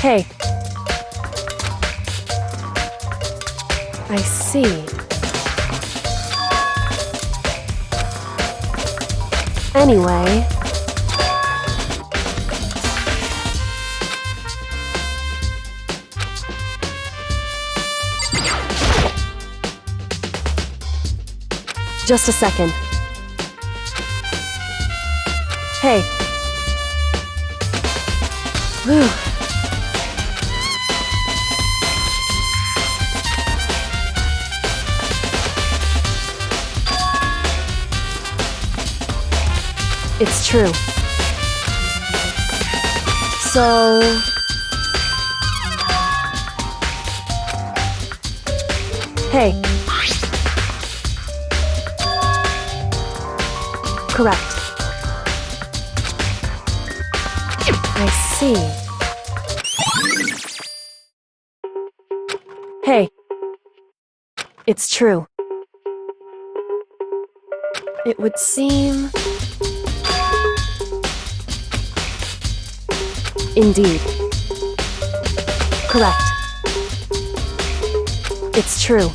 Hey. I see. Anyway. Just a second. Hey. Whew. It's true. So... Hey. Correct. I see. Hey. It's true. It would seem... Indeed. Correct. It's true.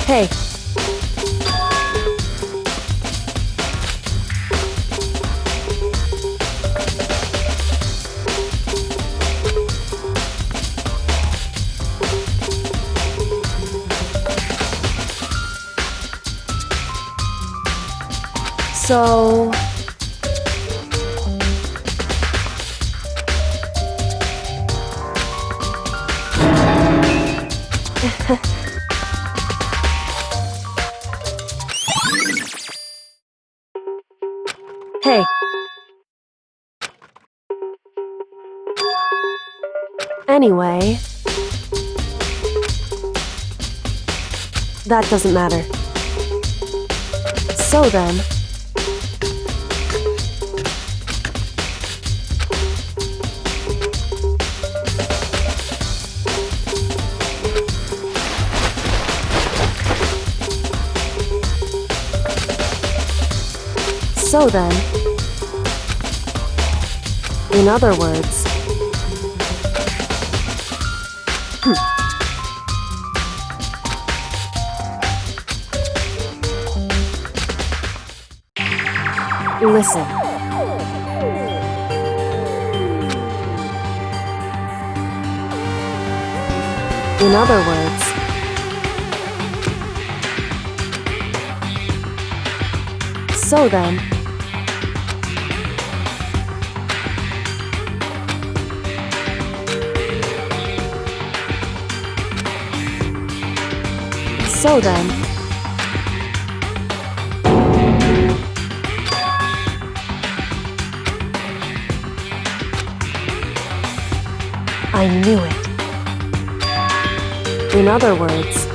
Hey. So... Hey. Anyway... That doesn't matter. So then... So then... In other words... Listen. In other words... So then... So then... I knew it. In other words...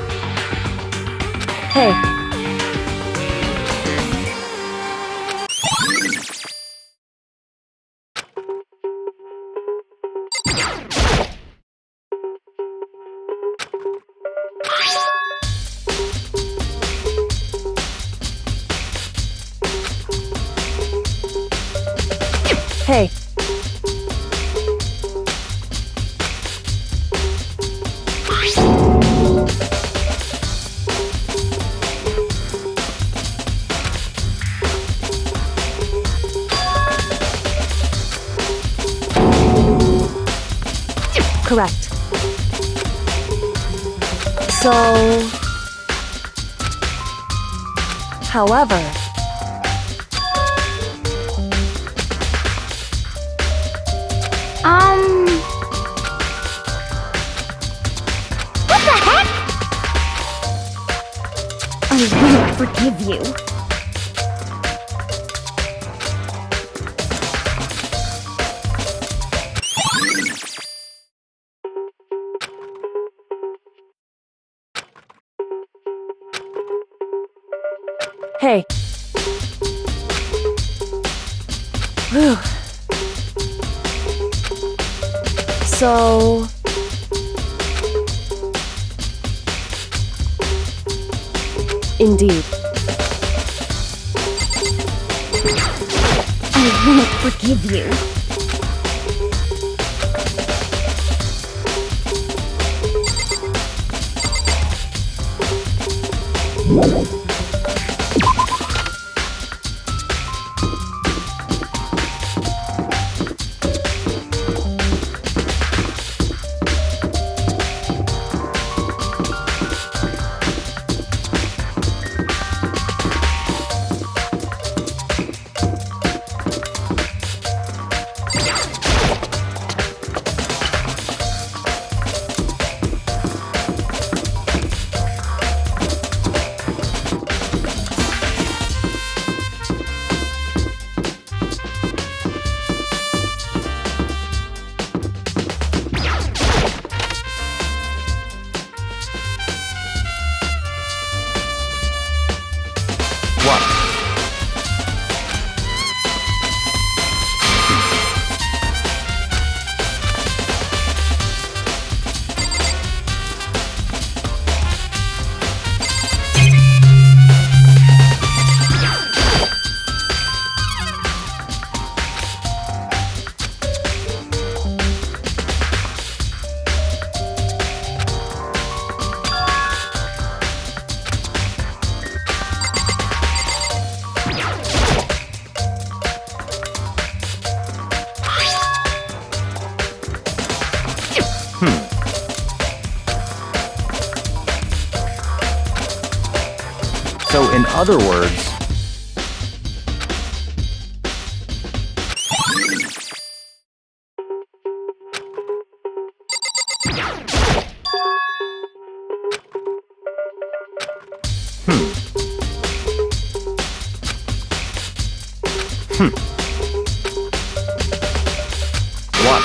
Hey. Hey. Correct. So... However... What the heck? I won't forgive you. Hey. Whew. So... Indeed. I won't forgive you. So, in other words, what?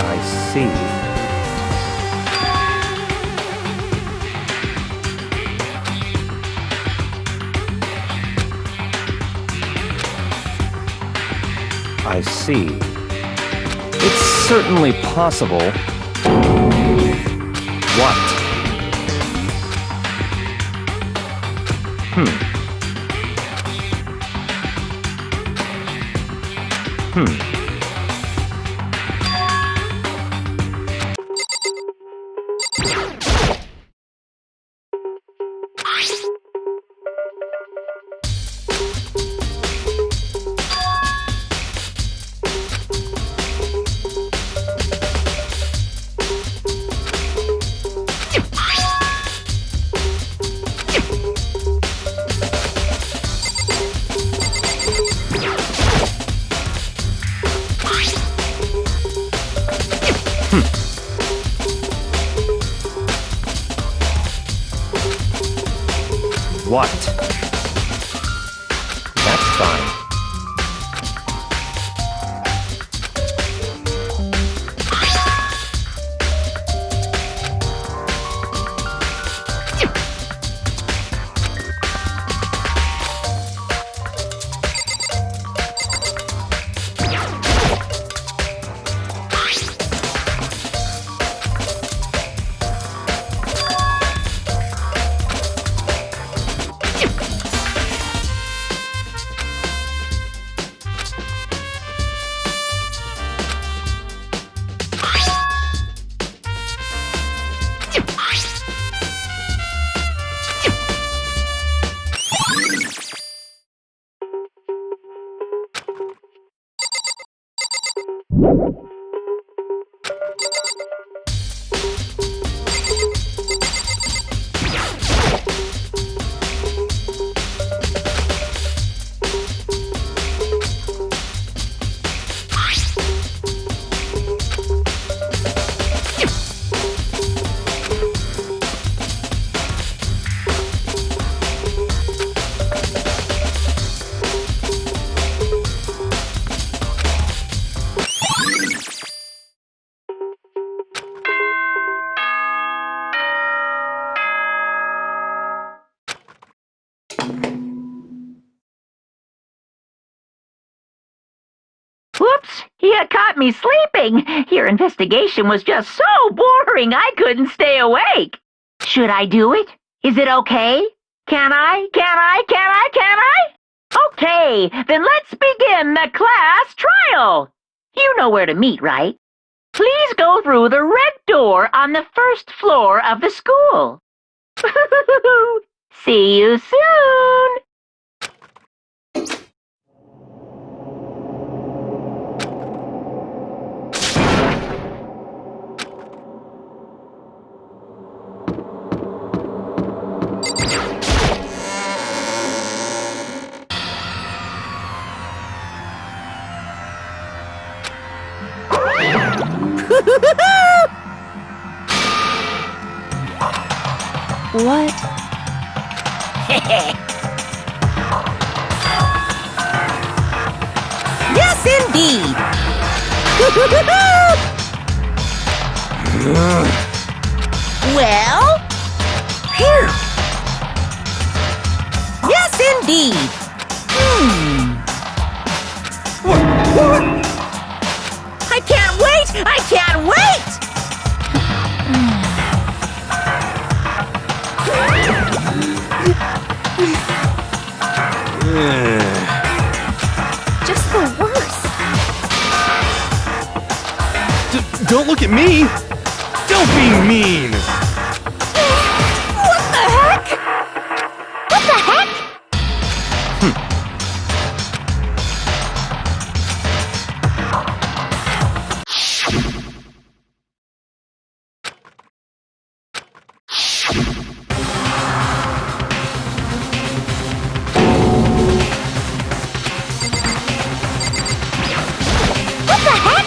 I see. I see. It's certainly possible. What? What? That's fine. You caught me sleeping. Your investigation was just so boring I couldn't stay awake. Should I do it? Is it okay? Can I? Okay, then let's begin the class trial. You know where to meet, right? Please go through the red door on the first floor of the school. See you soon. What? Yes, indeed. Well, here. Yes, indeed. What? I can't wait! I can't wait! Just the worst. Don't look at me! Don't be mean! What the heck? What the heck? What the heck?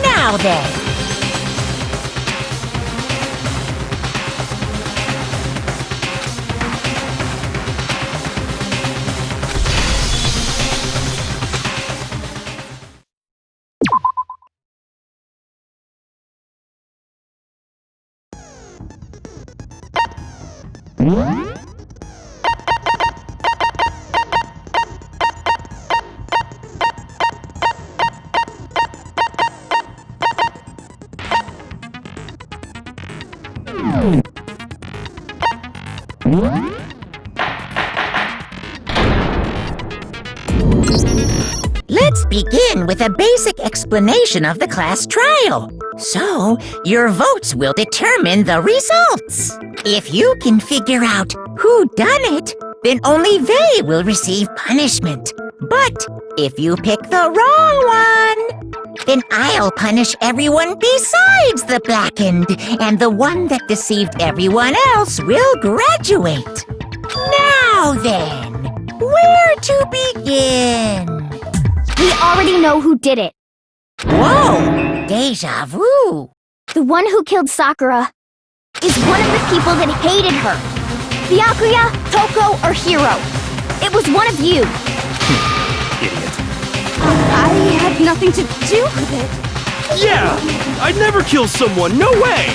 Now then. Let's begin with a basic explanation of the class trial. So, your votes will determine the results. If you can figure out who done it, then only they will receive punishment. But if you pick the wrong one, then I'll punish everyone besides the blackened, and the one that deceived everyone else will graduate. Now then, where to begin? We already know who did it. Whoa! Deja vu! The one who killed Sakura is one of the people that hated her. Byakuya, Toko, or Hiro. It was one of you. Idiot. I had nothing to do with it. Yeah! I'd never kill someone, no way!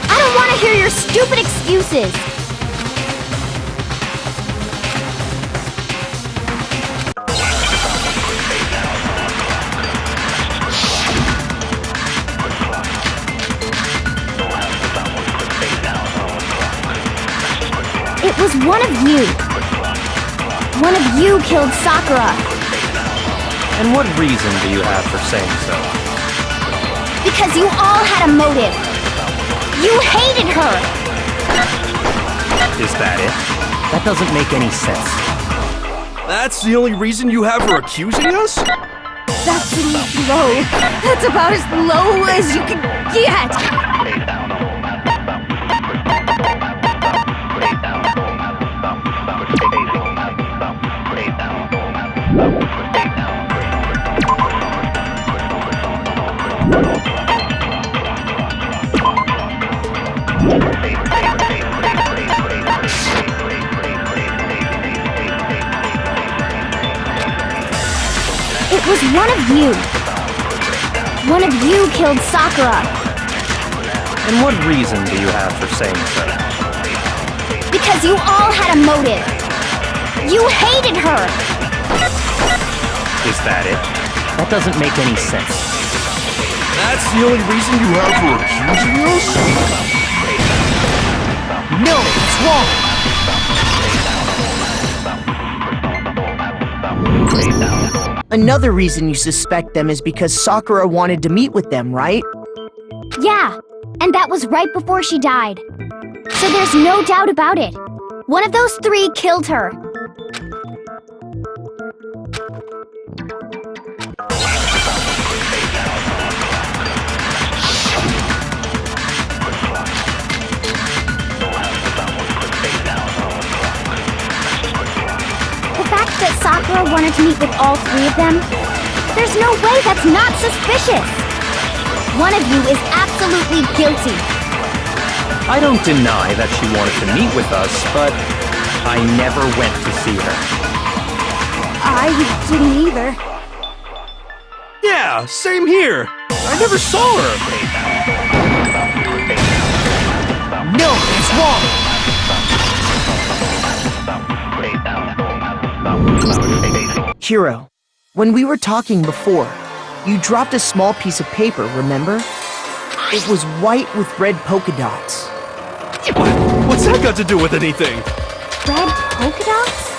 I don't want to hear your stupid excuses. It was one of you. One of you killed Sakura. And what reason do you have for saying so? Because you all had a motive. You hated her. Is that it? That doesn't make any sense. That's the only reason you have for accusing us? That's low. That's about as low as you can get. It was one of you. One of you killed Sakura. And what reason do you have for saying so? Because you all had a motive. You hated her. Is that it? That doesn't make any sense. That's the only reason you have for accusing us? No, it's wrong. Another reason you suspect them is because Sakura wanted to meet with them, right? Yeah, and that was right before she died. So there's no doubt about it. One of those three killed her. The fact that Sakura wanted to meet with all three of them, there's no way that's not suspicious. One of you is absolutely guilty. I don't deny that she wanted to meet with us, but I never went to see her. I didn't either. Yeah, same here. I never saw her. No, it's wrong. Hiro, when we were talking before, you dropped a small piece of paper, remember? It was white with red polka dots. What's that got to do with anything? Red polka dots?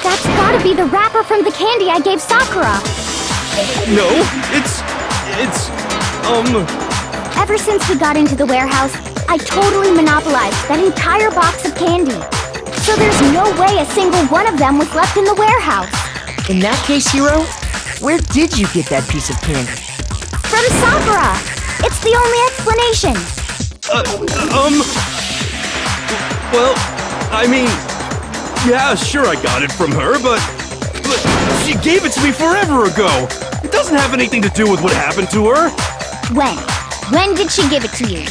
That's gotta be the wrapper from the candy I gave Sakura. No, it's... Ever since we got into the warehouse, I totally monopolized that entire box of candy. So there's no way a single one of them was left in the warehouse. In that case, Hiro, where did you get that piece of candy? From Sakura! It's the only explanation. Well, I mean... Yeah, sure I got it from her, but she gave it to me forever ago! It doesn't have anything to do with what happened to her! When? When did she give it to you?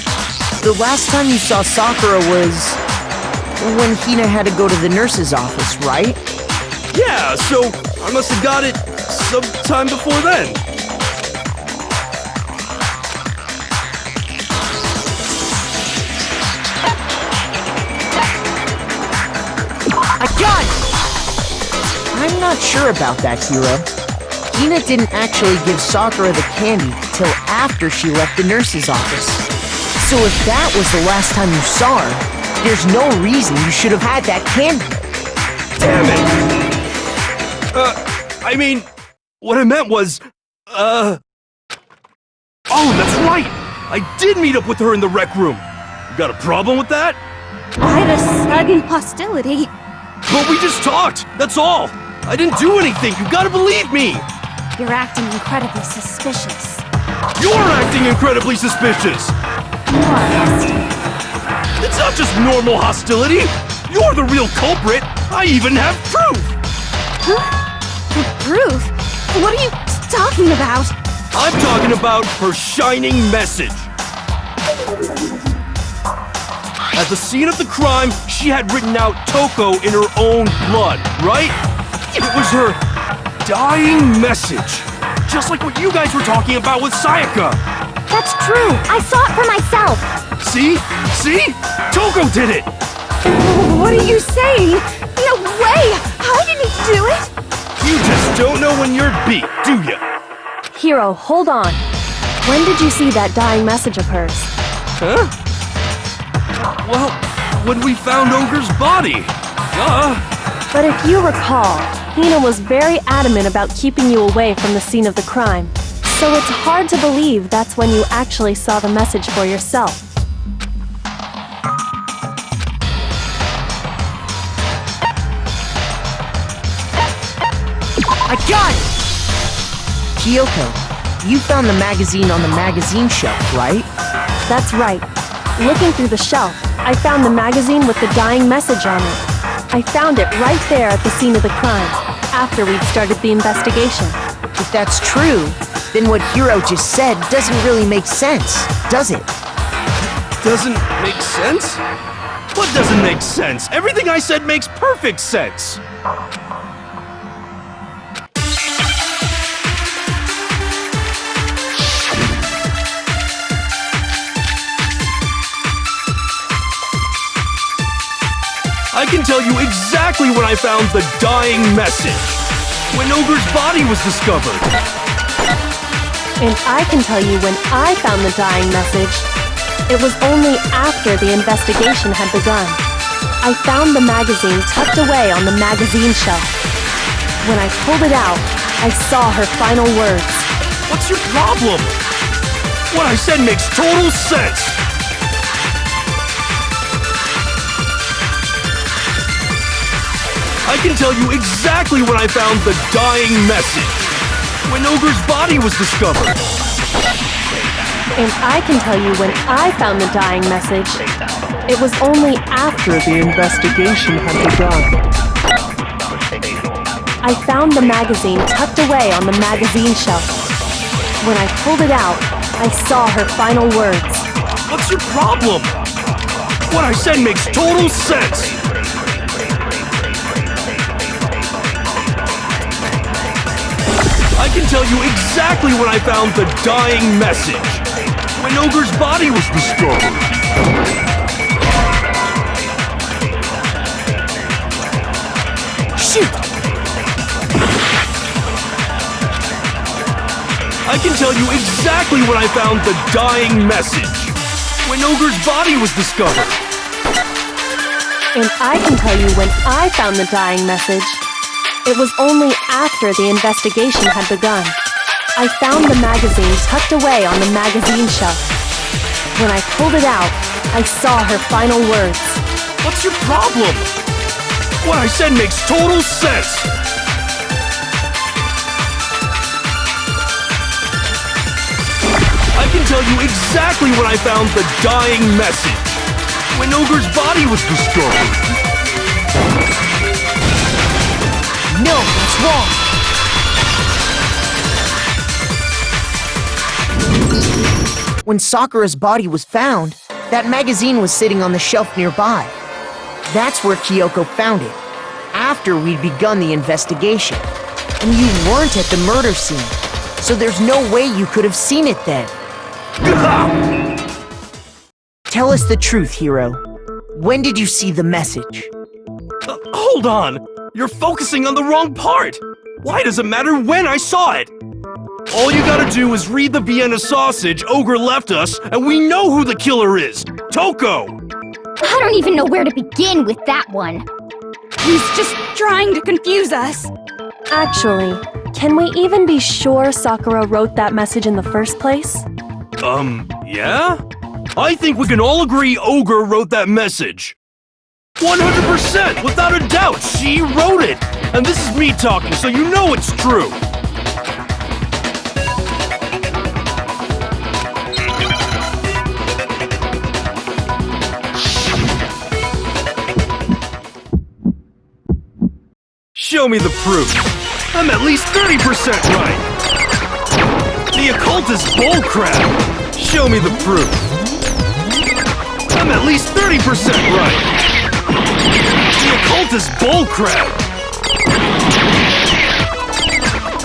The last time you saw Sakura was when Hina had to go to the nurse's office, right? Yeah, so I must have got it sometime before then. I got it! I'm not sure about that, Hiro. Hina didn't actually give Sakura the candy till after she left the nurse's office. So if that was the last time you saw her, there's no reason you should have had that candy. Damn it! I mean, what I meant was, Oh, that's right! I did meet up with her in the rec room. You got a problem with that? Why the sudden hostility? But we just talked, that's all! I didn't do anything, you gotta believe me! You're acting incredibly suspicious. You're acting incredibly suspicious! It's not just normal hostility! You're the real culprit! I even have proof! Proof? What are you talking about? I'm talking about her shining message! At the scene of the crime, she had written out Toko in her own blood, right? It was her dying message! Just like what you guys were talking about with Sayaka! That's true. I saw it for myself. See? See? Toko did it! What are you saying? No way! I didn't do it! You just don't know when you're beat, do ya? Hiro, hold on. When did you see that dying message of hers? Huh? Well, when we found Ogre's body. But if you recall, Hina was very adamant about keeping you away from the scene of the crime. So it's hard to believe that's when you actually saw the message for yourself. Got it! Kyoko, you found the magazine on the magazine shelf, right? That's right. Looking through the shelf, I found the magazine with the dying message on it. I found it right there at the scene of the crime, after we'd started the investigation. If that's true, then what Hiro just said doesn't really make sense, does it? Doesn't make sense? What doesn't make sense? Everything I said makes perfect sense! I can tell you exactly when I found the dying message. When Ogre's body was discovered. And I can tell you when I found the dying message. It was only after the investigation had begun. I found the magazine tucked away on the magazine shelf. When I pulled it out, I saw her final words. What's your problem? What I said makes total sense! I can tell you exactly when I found the dying message. When Ogre's body was discovered. And I can tell you when I found the dying message. It was only after the investigation had begun. I found the magazine tucked away on the magazine shelf. When I pulled it out, I saw her final words. What's your problem? What I said makes total sense! I can tell you exactly when I found the dying message. When Ogre's body was discovered. Shoot! I can tell you exactly when I found the dying message. When Ogre's body was discovered. And I can tell you when I found the dying message. It was only after the investigation had begun. I found the magazine tucked away on the magazine shelf. When I pulled it out, I saw her final words. What's your problem? What I said makes total sense! I can tell you exactly when I found the dying message. When Ogre's body was discovered. No, that's wrong! When Sakura's body was found, that magazine was sitting on the shelf nearby. That's where Kyoko found it, after we'd begun the investigation. And you weren't at the murder scene, so there's no way you could have seen it then. Tell us the truth, Hiro. When did you see the message? Hold on! You're focusing on the wrong part! Why does it matter when I saw it? All you gotta do is read the Vienna sausage Ogre left us, and we know who the killer is! Toko! I don't even know where to begin with that one. He's just trying to confuse us. Actually, can we even be sure Sakura wrote that message in the first place? Yeah? I think we can all agree Ogre wrote that message. 100%! Without a doubt, she wrote it! And this is me talking, so you know it's true! Show me the proof. I'm at least 30% right! The occult is bullcrap! Show me the proof. I'm at least 30% right! The occult is bullcrap!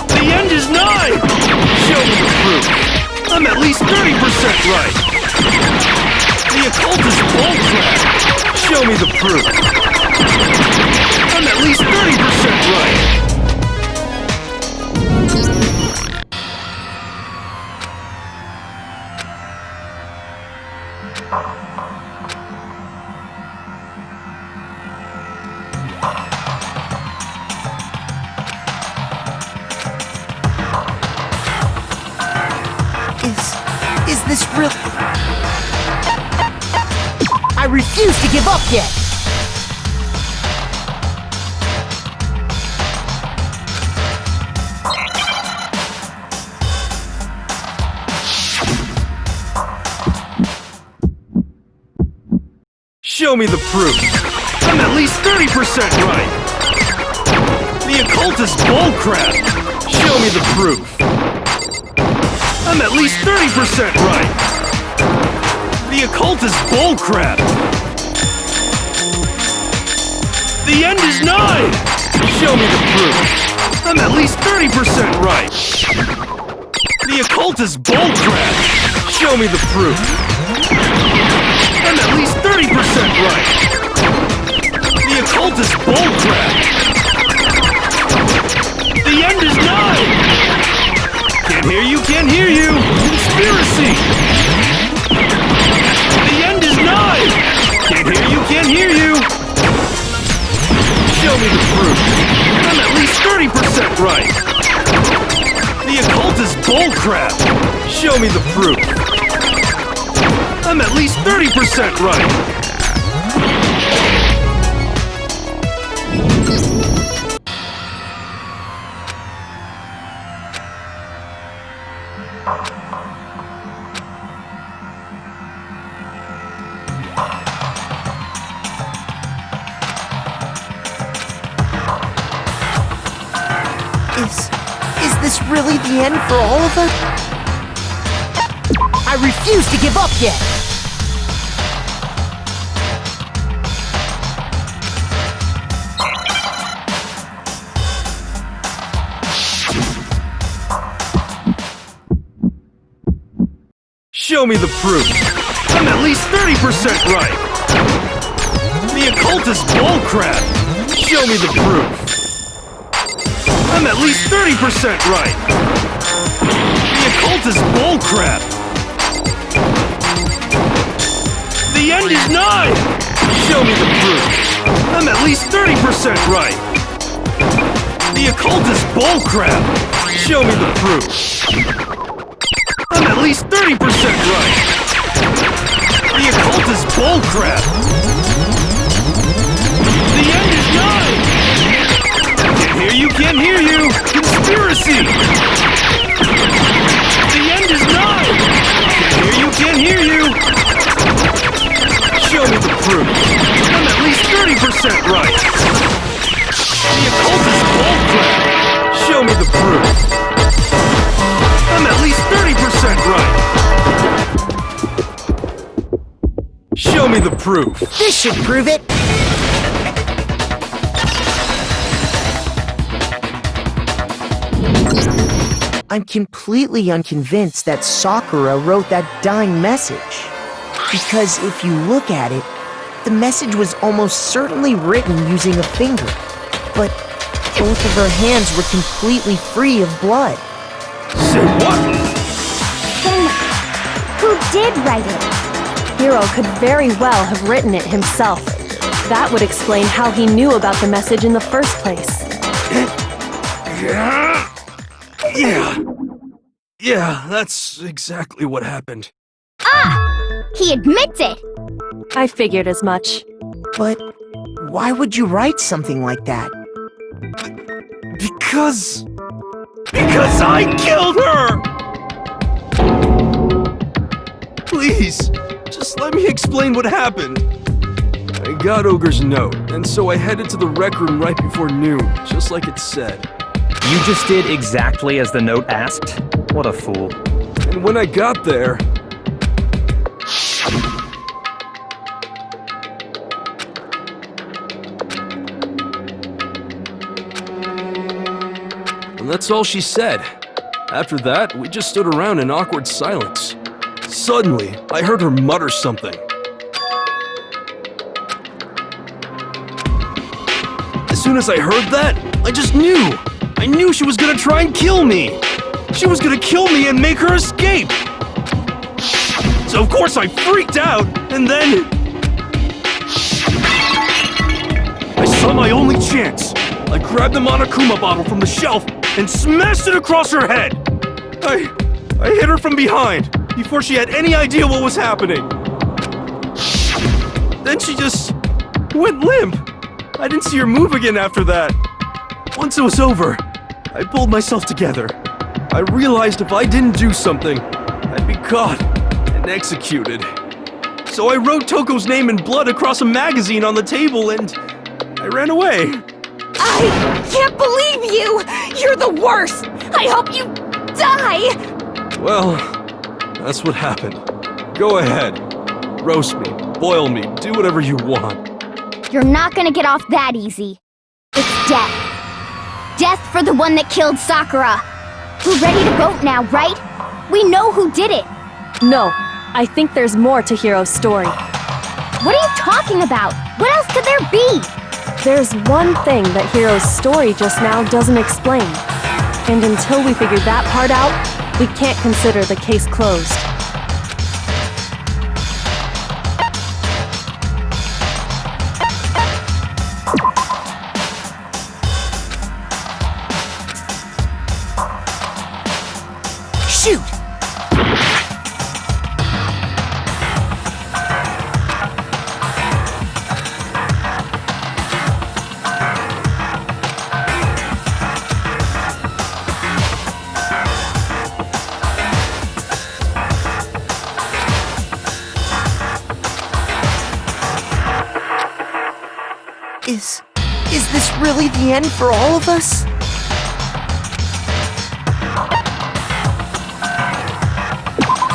The end is nigh! Show me the proof! I'm at least 30% right! The occult is bullcrap! Show me the proof! I'm at least 30% right! Is this real? I refuse to give up yet! Show me the proof. I'm at least 30% right. The occult is bullcrap. Show me the proof. I'm at least 30% right. The occult is bullcrap. The end is nigh. Show me the proof. I'm at least 30% right. The occult is bullcrap. Show me the proof. I'm at least 30% right. The occult is bullcrap. The end is nigh. Can't hear you, can't hear you. Conspiracy. The end is nigh. Can't hear you, can't hear you. Show me the proof. I'm at least 30% right. The occult is bullcrap. Show me the proof. I'm at least 30% right. Is this really the end for all of us? I refuse to give up yet! Show me the proof. I'm at least 30% right. The occult is bullcrap. Show me the proof. I'm at least 30% right. The occult is bullcrap. The end is nigh. Show me the proof. I'm at least 30% right. The occult is bullcrap. Show me the proof. I'm at least 30% right. The occult is bullcrap. The end is nigh. Can't hear you, can't hear you. Conspiracy. The end is nigh. Can't hear you, can't hear you. Show me the proof. I'm at least 30% right. The occult is bullcrap. Show me the proof. I'm at least 30% right. Show me the proof. This should prove it! I'm completely unconvinced that Sakura wrote that dying message. Because if you look at it, the message was almost certainly written using a finger. But both of her hands were completely free of blood. Say what? Then, who did write it? Hiro could very well have written it himself. That would explain how he knew about the message in the first place. Yeah, that's exactly what happened. Ah! He admits it! I figured as much. But why would you write something like that? Because I killed her! Please, just let me explain what happened. I got Ogre's note, and so I headed to the rec room right before noon, just like it said. You just did exactly as the note asked? What a fool. And when I got there... And that's all she said. After that, we just stood around in awkward silence. Suddenly, I heard her mutter something. As soon as I heard that, I just knew! I knew she was gonna try and kill me! She was gonna kill me and make her escape! So of course I freaked out, and then... I saw my only chance! I grabbed the Monokuma bottle from the shelf and smashed it across her head! I hit her from behind, before she had any idea what was happening. Then she just went limp. I didn't see her move again after that. Once it was over, I pulled myself together. I realized if I didn't do something, I'd be caught and executed. So I wrote Toko's name in blood across a magazine on the table and I ran away. I can't believe you! You're the worst! I hope you die! Well, that's what happened. Go ahead. Roast me, boil me, do whatever you want. You're not gonna get off that easy. It's death. Death for the one that killed Sakura. We're ready to vote now, right? We know who did it. No, I think there's more to Hiro's story. What are you talking about? What else could there be? There's one thing that Hiro's story just now doesn't explain. And until we figure that part out, we can't consider the case closed. Shoot! Is this really the end for all of us?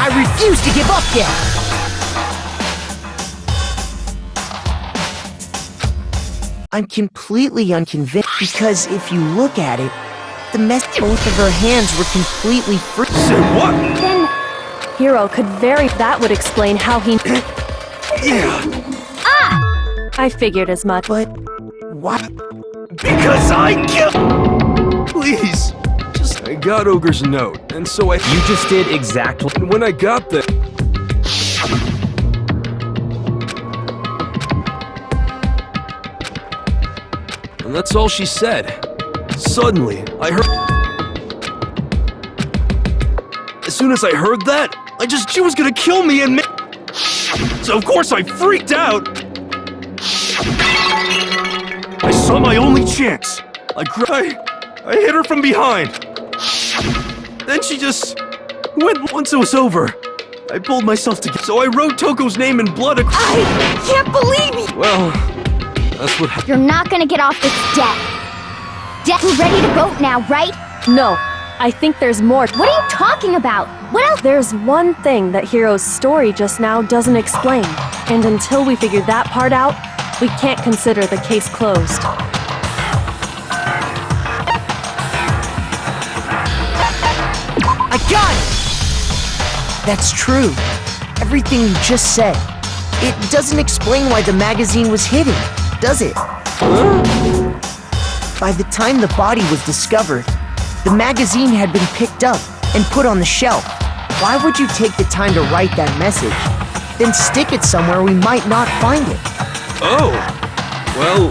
I refuse to give up yet! I'm completely unconvinced because if you look at it, the mess both of her hands were completely free. Say what? Then Hiro could that would explain how he... Yeah, I figured as much. But what? because I killed... Please, I got Ogre's note, and so You just did exactly. when I got there... And that's all she said. Suddenly, I heard... As soon as I heard that, she was gonna kill me and So of course I freaked out! I saw my only chance. I hit her from behind. Then she just went. Once it was over, I pulled myself together. So I wrote Toko's name in blood across... I can't believe you! Well, that's what happened. You're not gonna get off this death. Death, we're ready to vote now, right? No, I think there's more. What are you talking about? What else? There's one thing that Hiro's story just now doesn't explain. And until we figure that part out, we can't consider the case closed. I got it! That's true. Everything you just said. It doesn't explain why the magazine was hidden, does it? By the time the body was discovered, the magazine had been picked up and put on the shelf. Why would you take the time to write that message, then stick it somewhere we might not find it? Oh, well,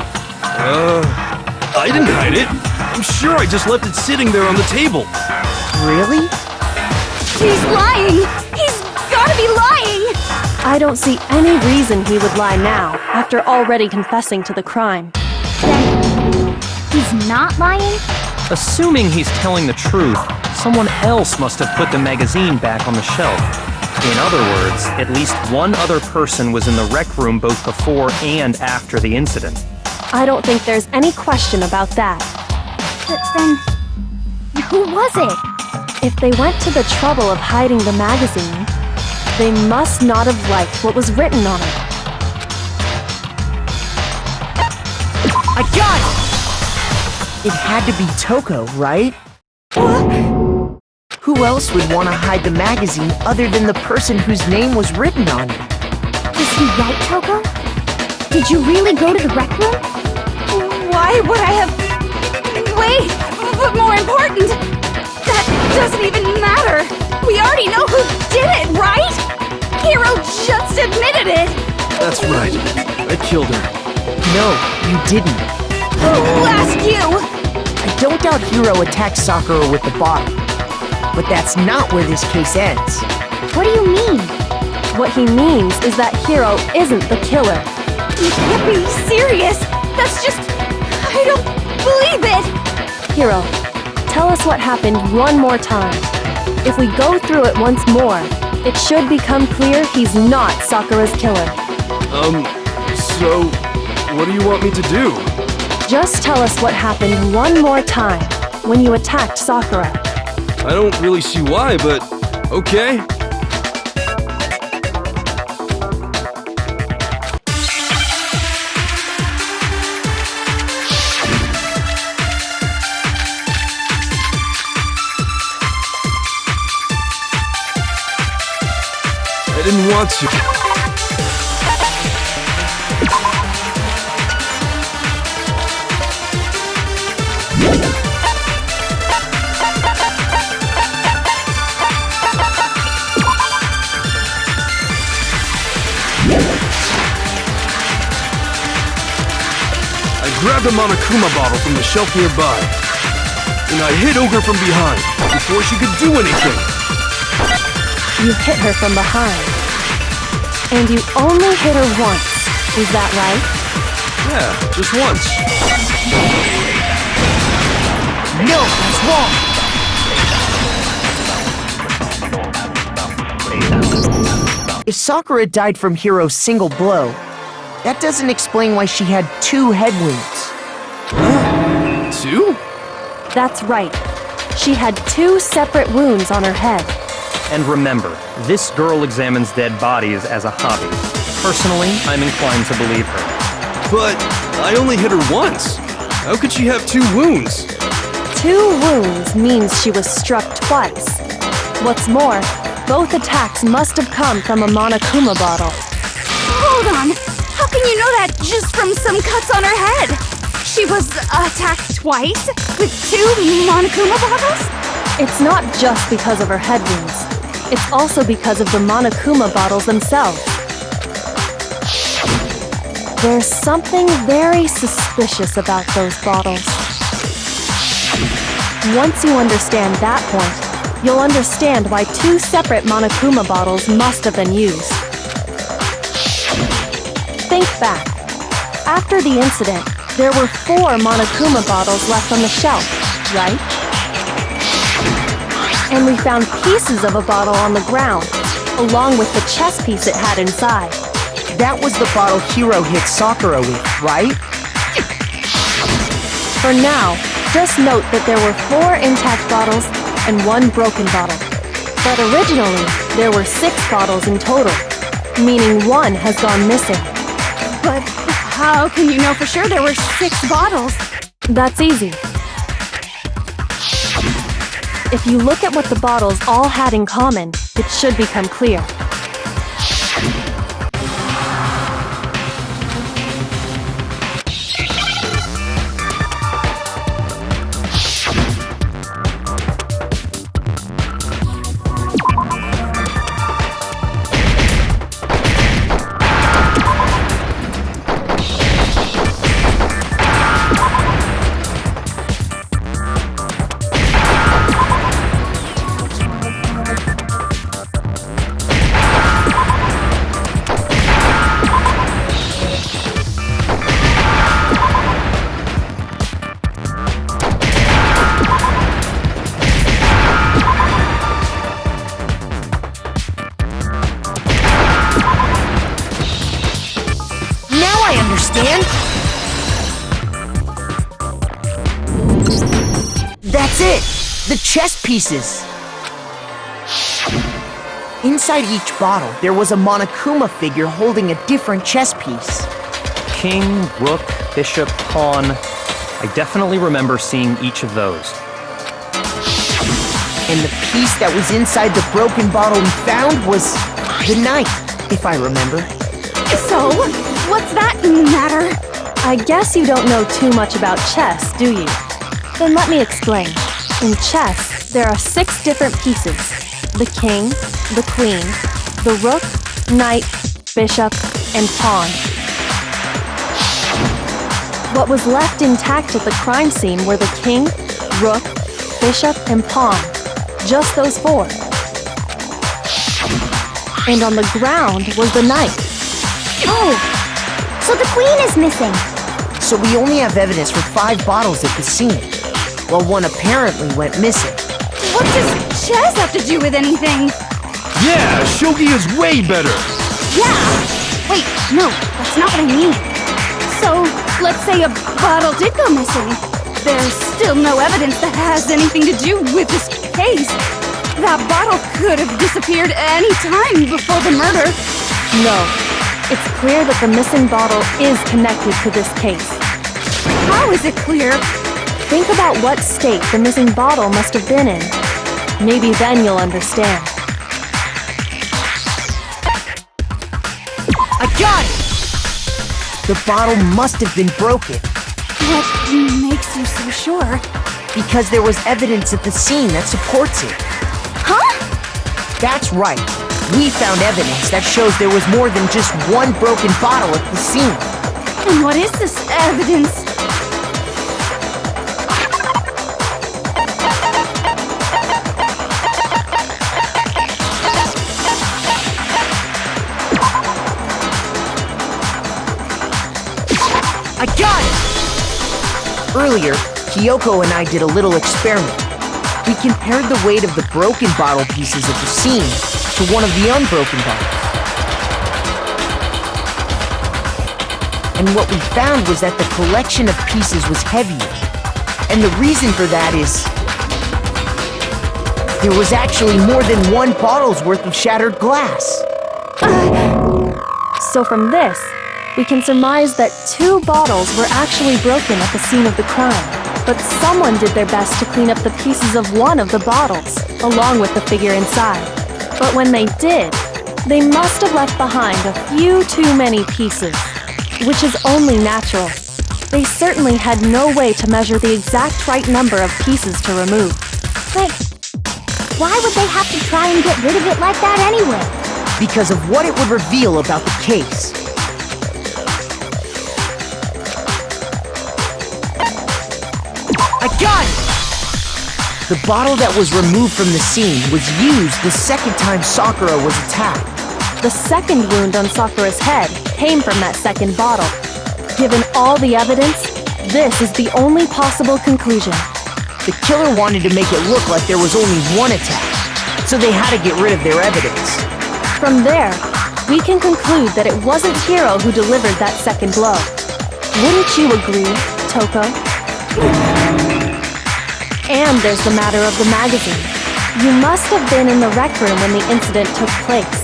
I didn't hide it. I'm sure I just left it sitting there on the table. Really? He's lying! He's gotta be lying! I don't see any reason he would lie now, after already confessing to the crime. Then he's not lying? Assuming he's telling the truth, someone else must have put the magazine back on the shelf. In other words, at least one other person was in the rec room both before and after the incident. I don't think there's any question about that. But then, who was it? If they went to the trouble of hiding the magazine, they must not have liked what was written on it. I got it! It had to be Toko, right? Who else would want to hide the magazine other than the person whose name was written on it? Was he right, Toko? Did you really go to the rec room? Why would I have... Wait, but more important, that doesn't even matter. We already know who did it, right? Hiro just admitted it. That's right. I killed her. No, you didn't. Who asked you? I don't doubt Hiro attacked Sakura with the bottle. But that's not where this case ends. What do you mean? What he means is that Hiro isn't the killer. You can't be serious. That's just... I don't believe it. Hiro, tell us what happened one more time. If we go through it once more, It should become clear he's not Sakura's killer. So, what do you want me to do? Just tell us what happened one more time when you attacked Sakura. I don't really see why, but okay. I didn't want to. I grabbed a Monokuma bottle from the shelf nearby, and I hit Ogre from behind before she could do anything. You hit her from behind. And you only hit her once, is that right? Yeah, just once. No, that's wrong! If Sakura died from Hiro's single blow, that doesn't explain why she had 2 head wounds. Huh? 2? That's right. She had 2 separate wounds on her head. And remember, this girl examines dead bodies as a hobby. Personally, I'm inclined to believe her. But I only hit her once. How could she have 2 wounds? 2 wounds means she was struck twice. What's more, both attacks must have come from a Monokuma bottle. Hold on! How can you know that just from some cuts on her head? She was attacked twice with 2 Monokuma bottles? It's not just because of her head wounds. It's also because of the Monokuma bottles themselves. There's something very suspicious about those bottles. Once you understand that point, you'll understand why 2 separate Monokuma bottles must have been used. Think back. After the incident, there were 4 Monokuma bottles left on the shelf, right? And we found pieces of a bottle on the ground, along with the chess piece it had inside. That was the bottle Hiro hit Sakura with, right? For now, just note that there were 4 intact bottles and 1 broken bottle. But originally, there were 6 bottles in total, meaning 1 has gone missing. But how can you know for sure there were 6 bottles? That's easy. If you look at what the bottles all had in common, it should become clear. That's it! The chess pieces! Inside each bottle, there was a Monokuma figure holding a different chess piece. King, rook, bishop, pawn. I definitely remember seeing each of those. And the piece that was inside the broken bottle we found was the knight, if I remember. So, what's that matter? I guess you don't know too much about chess, do you? Then let me explain. In chess, there are 6 different pieces. The king, the queen, the rook, knight, bishop, and pawn. What was left intact at the crime scene were the king, rook, bishop, and pawn. Just those 4. And on the ground was the knight. Oh, so the queen is missing. So we only have evidence for 5 bottles at the scene, while 1 apparently went missing. What does chess have to do with anything? Yeah, shogi is way better. Yeah! Wait, no, that's not what I mean. So, let's say a bottle did go missing. There's still no evidence that has anything to do with this case. That bottle could have disappeared any time before the murder. No. It's clear that the missing bottle is connected to this case. How is it clear? Think about what state the missing bottle must have been in. Maybe then you'll understand. I got it! The bottle must have been broken What makes you so sure? because there was evidence at the scene that supports it. Huh? That's right. We found evidence that shows there was more than just one broken bottle at the scene. And what is this evidence? I got it! Earlier, Kyoko and I did a little experiment. We compared the weight of the broken bottle pieces at the scene to one of the unbroken bottles. And what we found was that the collection of pieces was heavier. And the reason for that is there was actually more than one bottle's worth of shattered glass. So from this, we can surmise that 2 bottles were actually broken at the scene of the crime. But someone did their best to clean up the pieces of one of the bottles, along with the figure inside. But when they did, they must have left behind a few too many pieces, which is only natural. They certainly had no way to measure the exact right number of pieces to remove. But why would they have to try and get rid of it like that anyway? Because of what it would reveal about the case. I got it! The bottle that was removed from the scene was used the second time Sakura was attacked. The second wound on Sakura's head came from that second bottle. Given all the evidence, this is the only possible conclusion. The killer wanted to make it look like there was only one attack, so they had to get rid of their evidence. From there, we can conclude that it wasn't Hiro who delivered that second blow. Wouldn't you agree, Toko? And there's the matter of the magazine. You must have been in the rec room when the incident took place.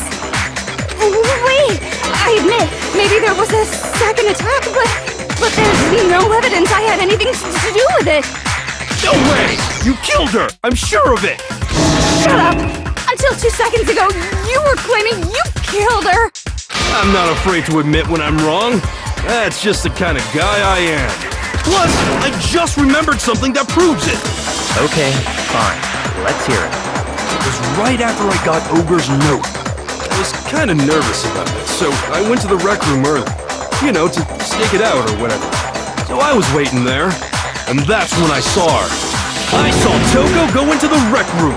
Wait! I admit, maybe there was a second attack, but there's no evidence I had anything to do with it. No way! You killed her! I'm sure of it! Shut up! Until 2 seconds ago, you were claiming you killed her! I'm not afraid to admit when I'm wrong. That's just the kind of guy I am. Plus, I just remembered something that proves it. Okay, fine. Let's hear it. It was right after I got Ogre's note. I was kind of nervous about it, so I went to the rec room early. You know, to stake it out or whatever. So I was waiting there, and that's when I saw her. I saw Toko go into the rec room.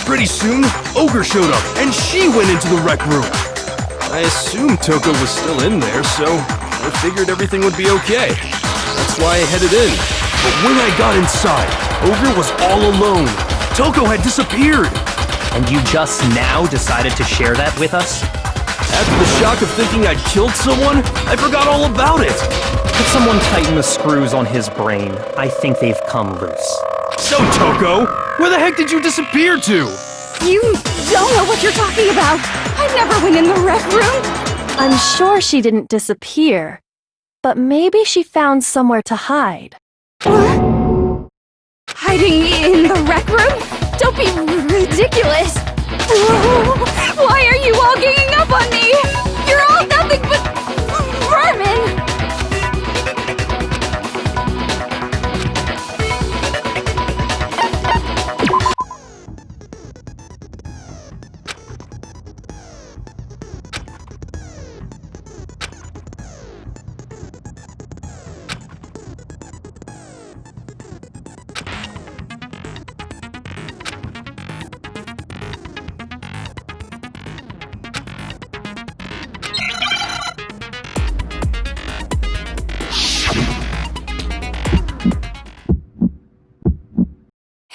Pretty soon, Ogre showed up, and she went into the rec room. I assumed Toko was still in there, so I figured everything would be okay. That's why I headed in. But when I got inside, Ogre was all alone. Toko had disappeared. And you just now decided to share that with us? After the shock of thinking I'd killed someone, I forgot all about it. Could someone tighten the screws on his brain? I think they've come loose. So, Toko, where the heck did you disappear to? You don't know what you're talking about. I never went in the rec room. I'm sure she didn't disappear, but maybe she found somewhere to hide. What? Hiding in the rec room? Don't be ridiculous. Why are you all ganging up on me? You're all nothing but vermin.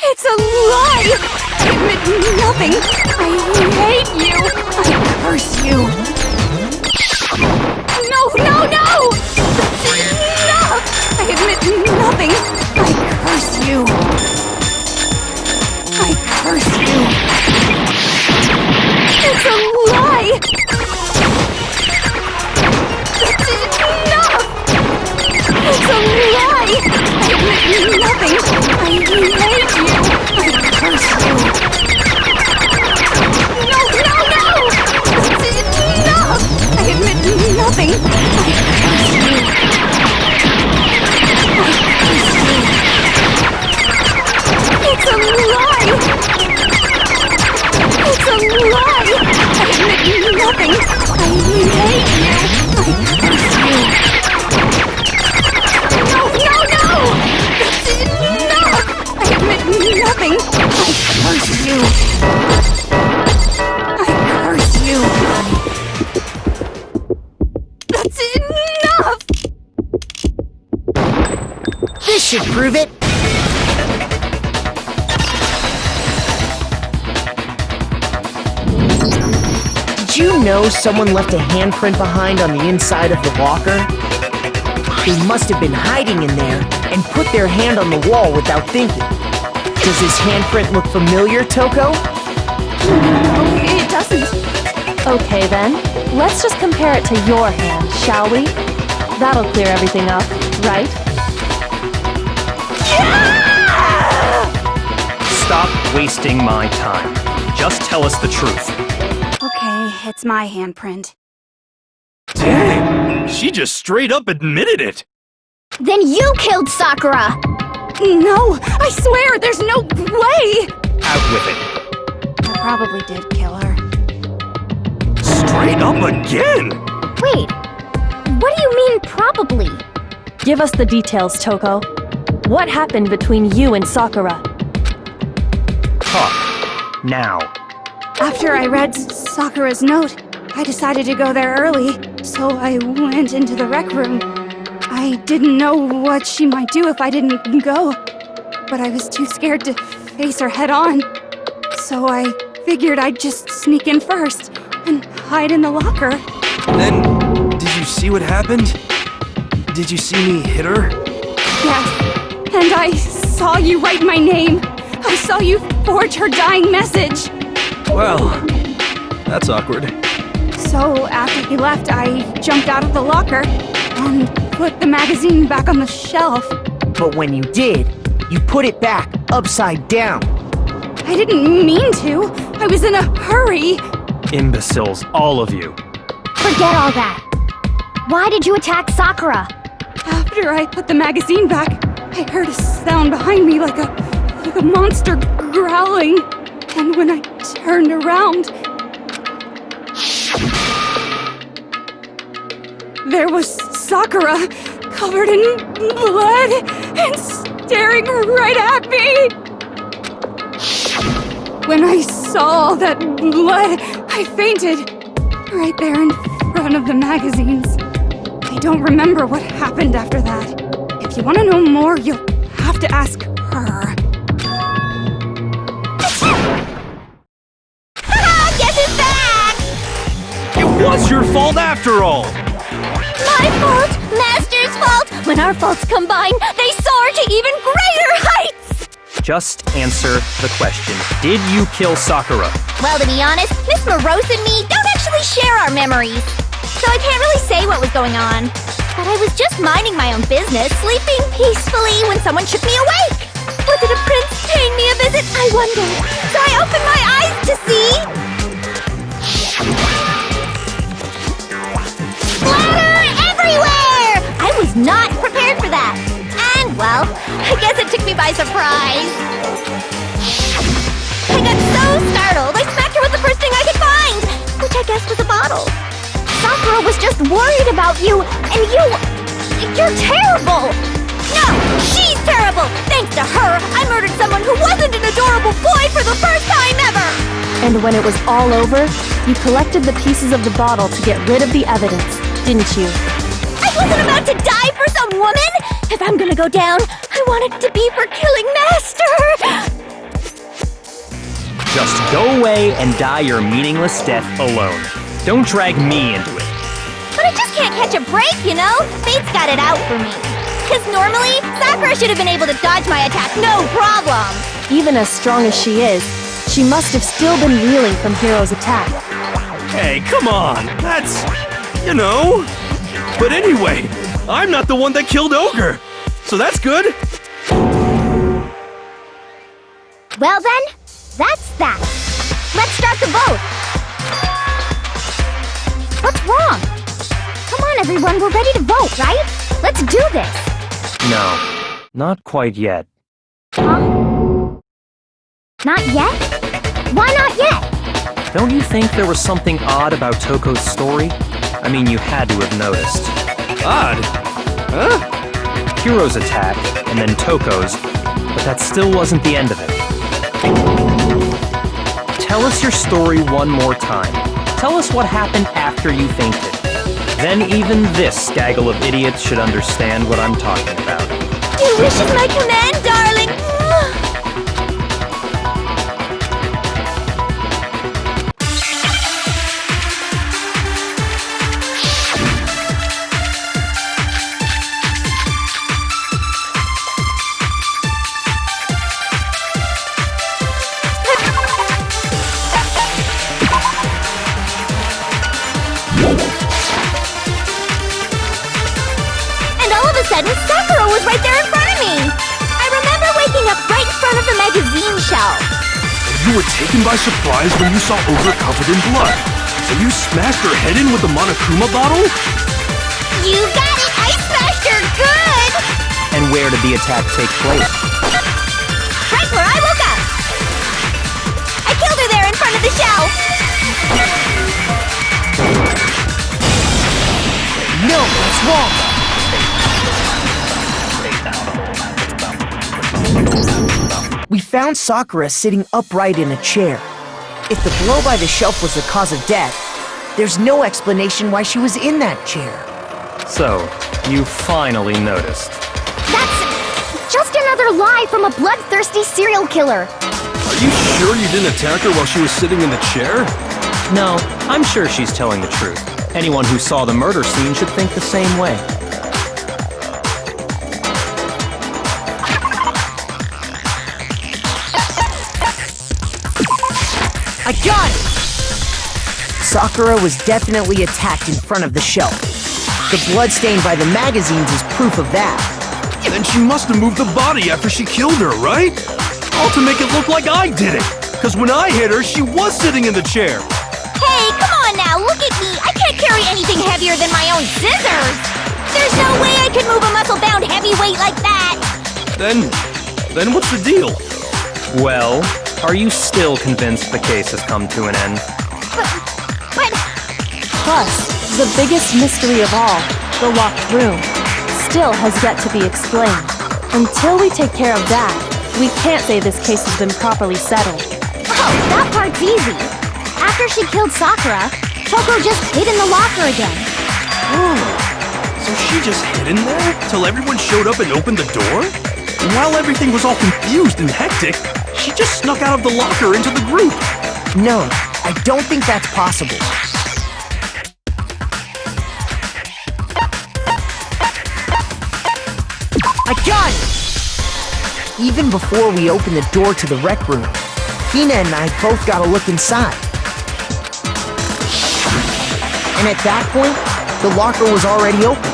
It's a lie! I admit nothing. nothing. I hate you. I curse you. No, no, no! Enough! I admit nothing. I curse you. I curse you. It's a lie! That's enough! It's a lie! I admit nothing. I hate you. I curse you. No, no, no! That's enough! I admit nothing. I curse you. It's a lie! It's a lie! I admit nothing! I hate you! I curse you! No, no, no! That's enough! I admit nothing! I curse you! I curse you! That's enough! This should prove it. Did you know someone left a handprint behind on the inside of the locker? They must have been hiding in there and put their hand on the wall without thinking. Does this handprint look familiar, Toko? No, it doesn't. Okay then, let's just compare it to your hand, shall we? That'll clear everything up, right? Stop wasting my time. Just tell us the truth. Okay, it's my handprint. Dang! She just straight up admitted it! Then you killed Sakura! No, I swear, there's no way! Out with it. I probably did kill her. Straight up again! Wait, what do you mean probably? Give us the details, Toko. What happened between you and Sakura? Talk. Now. After I read Sakura's note, I decided to go there early, so I went into the rec room. I didn't know what she might do if I didn't go, but I was too scared to face her head on. So I figured I'd just sneak in first and hide in the locker. Then, did you see what happened? Did you see me hit her? Yes, and I saw you write my name. I saw you forge her dying message. Well, that's awkward. So after he left, I jumped out of the locker and put the magazine back on the shelf. But when you did, you put it back upside down. I didn't mean to. I was in a hurry. Imbeciles, all of you. Forget all that. Why did you attack Sakura? After I put the magazine back, I heard a sound behind me like a monster growling. And when I turned around, there was Sakura, covered in blood and staring right at me. When I saw all that blood, I fainted right there in front of the magazines. I don't remember what happened after that. If you want to know more, you'll have to ask her. Guess who's back? It was your fault after all! My fault, Master's fault. When our faults combine, they soar to even greater heights. Just answer the question. Did you kill Sakura? Well, to be honest, Miss Morose and me don't actually share our memories. So I can't really say what was going on. But I was just minding my own business, sleeping peacefully when someone shook me awake. Was it a prince paying me a visit? I wonder. So I opened my eyes to see... splatter everywhere! I was not prepared for that. And, well, I guess it took me by surprise. I got so startled, I smacked her with the first thing I could find, which I guess was a bottle. Sakura was just worried about you, and you're terrible! No, she's terrible! Thanks to her, I murdered someone who wasn't an adorable boy for the first time ever! And when it was all over, you collected the pieces of the bottle to get rid of the evidence, didn't you? I wasn't about to die for some woman! If I'm gonna go down, I want it to be for killing Master! Just Just go away and die your meaningless death alone. Don't drag me into it. But I just can't catch a break, you know? Fate's got it out for me. Because normally, Sakura should have been able to dodge my attack, no problem. Even as strong as she is, she must have still been reeling from Hiro's attack. Hey, come on! That's... you know... But anyway, I'm not the one that killed Ogre! So that's good! Well then, that's that. Let's start the vote. What's wrong? Come on, everyone, we're ready to vote, right? Let's do this. No, not quite yet. Huh? Not yet? Why not yet? Don't you think there was something odd about Toko's story? I mean, you had to have noticed. Odd? Huh? Hiro's attack, and then Toko's, but that still wasn't the end of it. Tell us your story one more time. Tell us what happened after you fainted. Then even this gaggle of idiots should understand what I'm talking about. Your wish is my command, darling. Sudden, Sakura was right there in front of me! I remember waking up right in front of the magazine shelf. You were taken by surprise when you saw Ogre covered in blood. So you smashed her head in with the Monokuma bottle? You got it! I smashed her good! And where did the attack take place? Right where I woke up! I killed her there in front of the shelf! No, that's wrong! We found Sakura sitting upright in a chair. If the blow by the shelf was the cause of death, there's no explanation why she was in that chair. So, you finally noticed. That's just another lie from a bloodthirsty serial killer. Are you sure you didn't attack her while she was sitting in the chair? No, I'm sure she's telling the truth. Anyone who saw the murder scene should think the same way. I got it! Sakura was definitely attacked in front of the shelf. The blood stain by the magazines is proof of that. Then she must have moved the body after she killed her, right? All to make it look like I did it! Because when I hit her, she was sitting in the chair! Hey, come on now, look at me! I can't carry anything heavier than my own scissors! There's no way I could move a muscle-bound heavyweight like that! Then what's the deal? Well, are you still convinced the case has come to an end? But... Plus, the biggest mystery of all, the locked room, still has yet to be explained. Until we take care of that, we can't say this case has been properly settled. Oh, that part's easy. After she killed Sakura, Toko just hid in the locker again. Oh, so she just hid in there till everyone showed up and opened the door? And while everything was all confused and hectic, she just snuck out of the locker into the group. No, I don't think that's possible. I got it! Even before we opened the door to the rec room, Hina and I both got a look inside. And at that point, the locker was already open.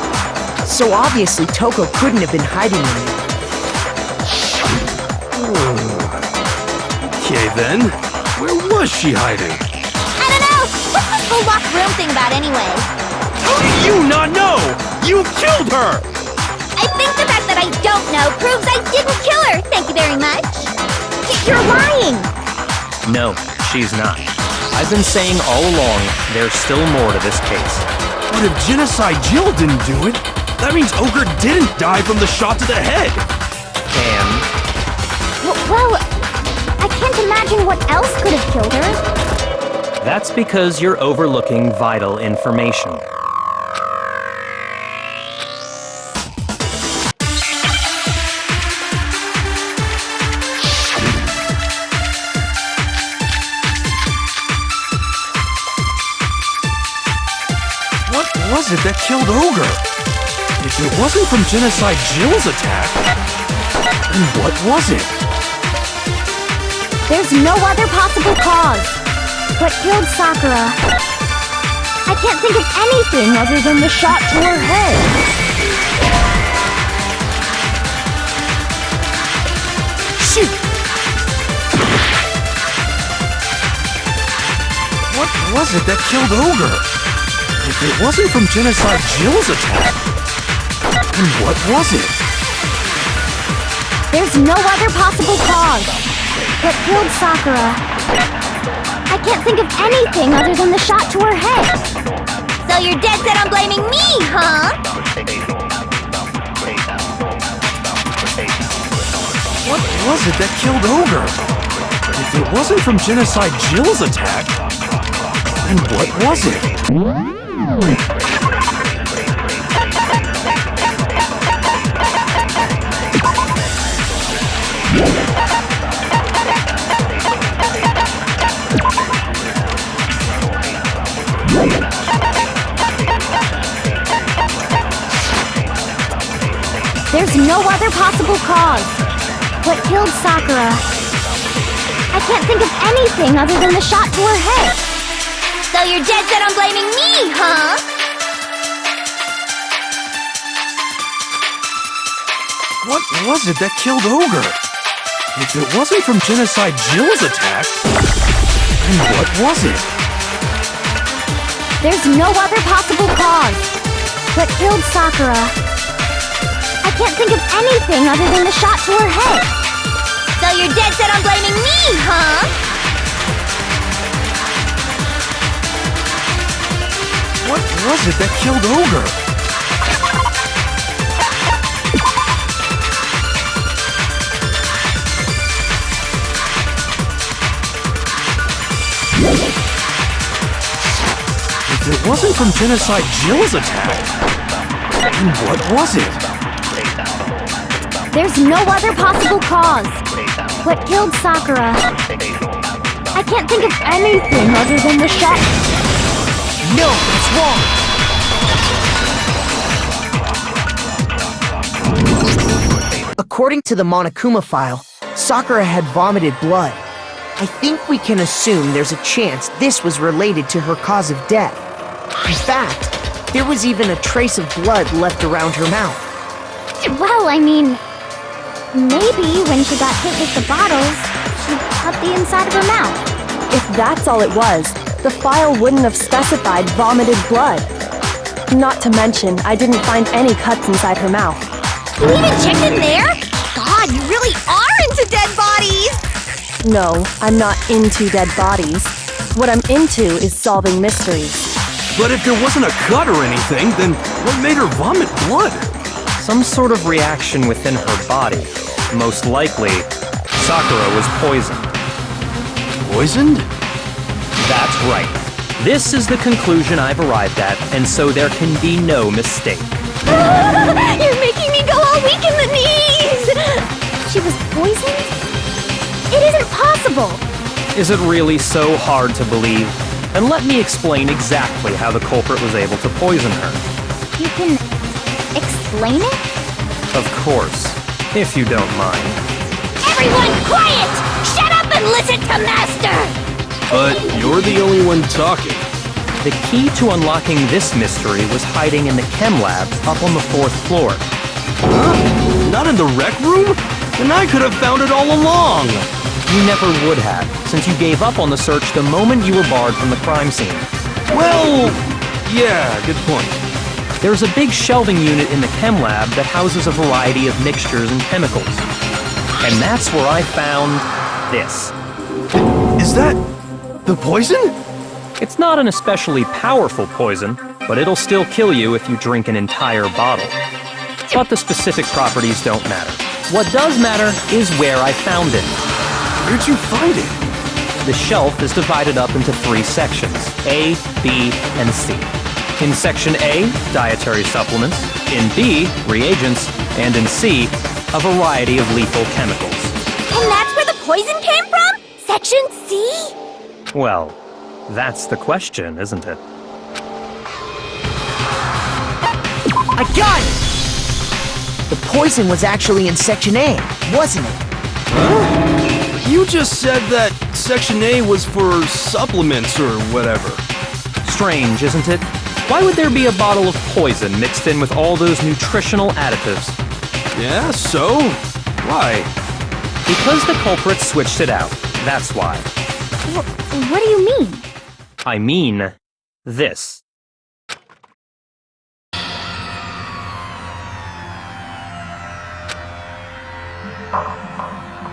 So obviously Toko couldn't have been hiding in there. Okay then, where was she hiding? I don't know! What's this whole locked room thing about anyway? How do you not know? You killed her! I think the fact that I don't know proves I didn't kill her! Thank you very much! You're lying! No, she's not. I've been saying all along, there's still more to this case. But if Genocide Jill didn't do it, that means Ogre didn't die from the shot to the head! And Well, I can't imagine what else could have killed her. that's because you're overlooking vital information. was it that killed Ogre? If it wasn't from Genocide Jill's attack, then what was it? There's no other possible cause. What killed Sakura? I can't think of anything other than the shot to her head. Shoot! What was it that killed Ogre? If it wasn't from Genocide Jill's attack, then what was it? There's no other possible cause. What killed Sakura? I can't think of anything other than the shot to her head. So you're dead set on blaming me, huh? What was it that killed Ogre? If it wasn't from Genocide Jill's attack, then what was it? There's no other possible cause. What killed Sakura? I can't think of anything other than the shot to her head. So you're dead set on blaming me, huh? What was it that killed Ogre? If it wasn't from Genocide Jill's attack, then what was it? There's no other possible cause. What killed Sakura? I can't think of anything other than the shot to her head. So you're dead set on blaming me, huh? What was it that killed Ogre? If it wasn't from Genocide Jill's attack, then what was it? There's no other possible cause. What killed Sakura? I can't think of anything other than the shot. No, it's wrong! According to the Monokuma file, Sakura had vomited blood. I think we can assume there's a chance this was related to her cause of death. In fact, there was even a trace of blood left around her mouth. Well, I mean, maybe when she got hit with the bottles, she cut the inside of her mouth. If that's all it was, the file wouldn't have specified vomited blood. Not to mention, I didn't find any cuts inside her mouth. You even checked in there? God, you really are into dead bodies! No, I'm not into dead bodies. What I'm into is solving mysteries. But if there wasn't a cut or anything, then what made her vomit blood? Some sort of reaction within her body. Most likely, Sakura was poisoned. Poisoned? That's right. This is the conclusion I've arrived at, and so there can be no mistake. You're making me go all weak in the knees! She was poisoned? It isn't possible! Is it really so hard to believe? And let me explain exactly how the culprit was able to poison her. You can explain it? Of course, if you don't mind. Everyone quiet! Shut up and listen to Master! But you're the only one talking. The key to unlocking this mystery was hiding in the chem lab up on the 4th floor. Huh? Not in the rec room? Then I could have found it all along! You never would have, since you gave up on the search the moment you were barred from the crime scene. Well, yeah, good point. There's a big shelving unit in the chem lab that houses a variety of mixtures and chemicals. And that's where I found this. Is that the poison? It's not an especially powerful poison, but it'll still kill you if you drink an entire bottle. But the specific properties don't matter. What does matter is where I found it. Where'd you find it? The shelf is divided up into 3 sections, A, B, and C. In Section A, dietary supplements. In B, reagents. And in C, a variety of lethal chemicals. And that's where the poison came from? Section C? Well, that's the question, isn't it? I got it! The poison was actually in Section A, wasn't it? Huh? You just said that Section A was for supplements or whatever. Strange, isn't it? Why would there be a bottle of poison mixed in with all those nutritional additives? Yeah, so? Why? Because the culprit switched it out. That's why. What do you mean? I mean, this.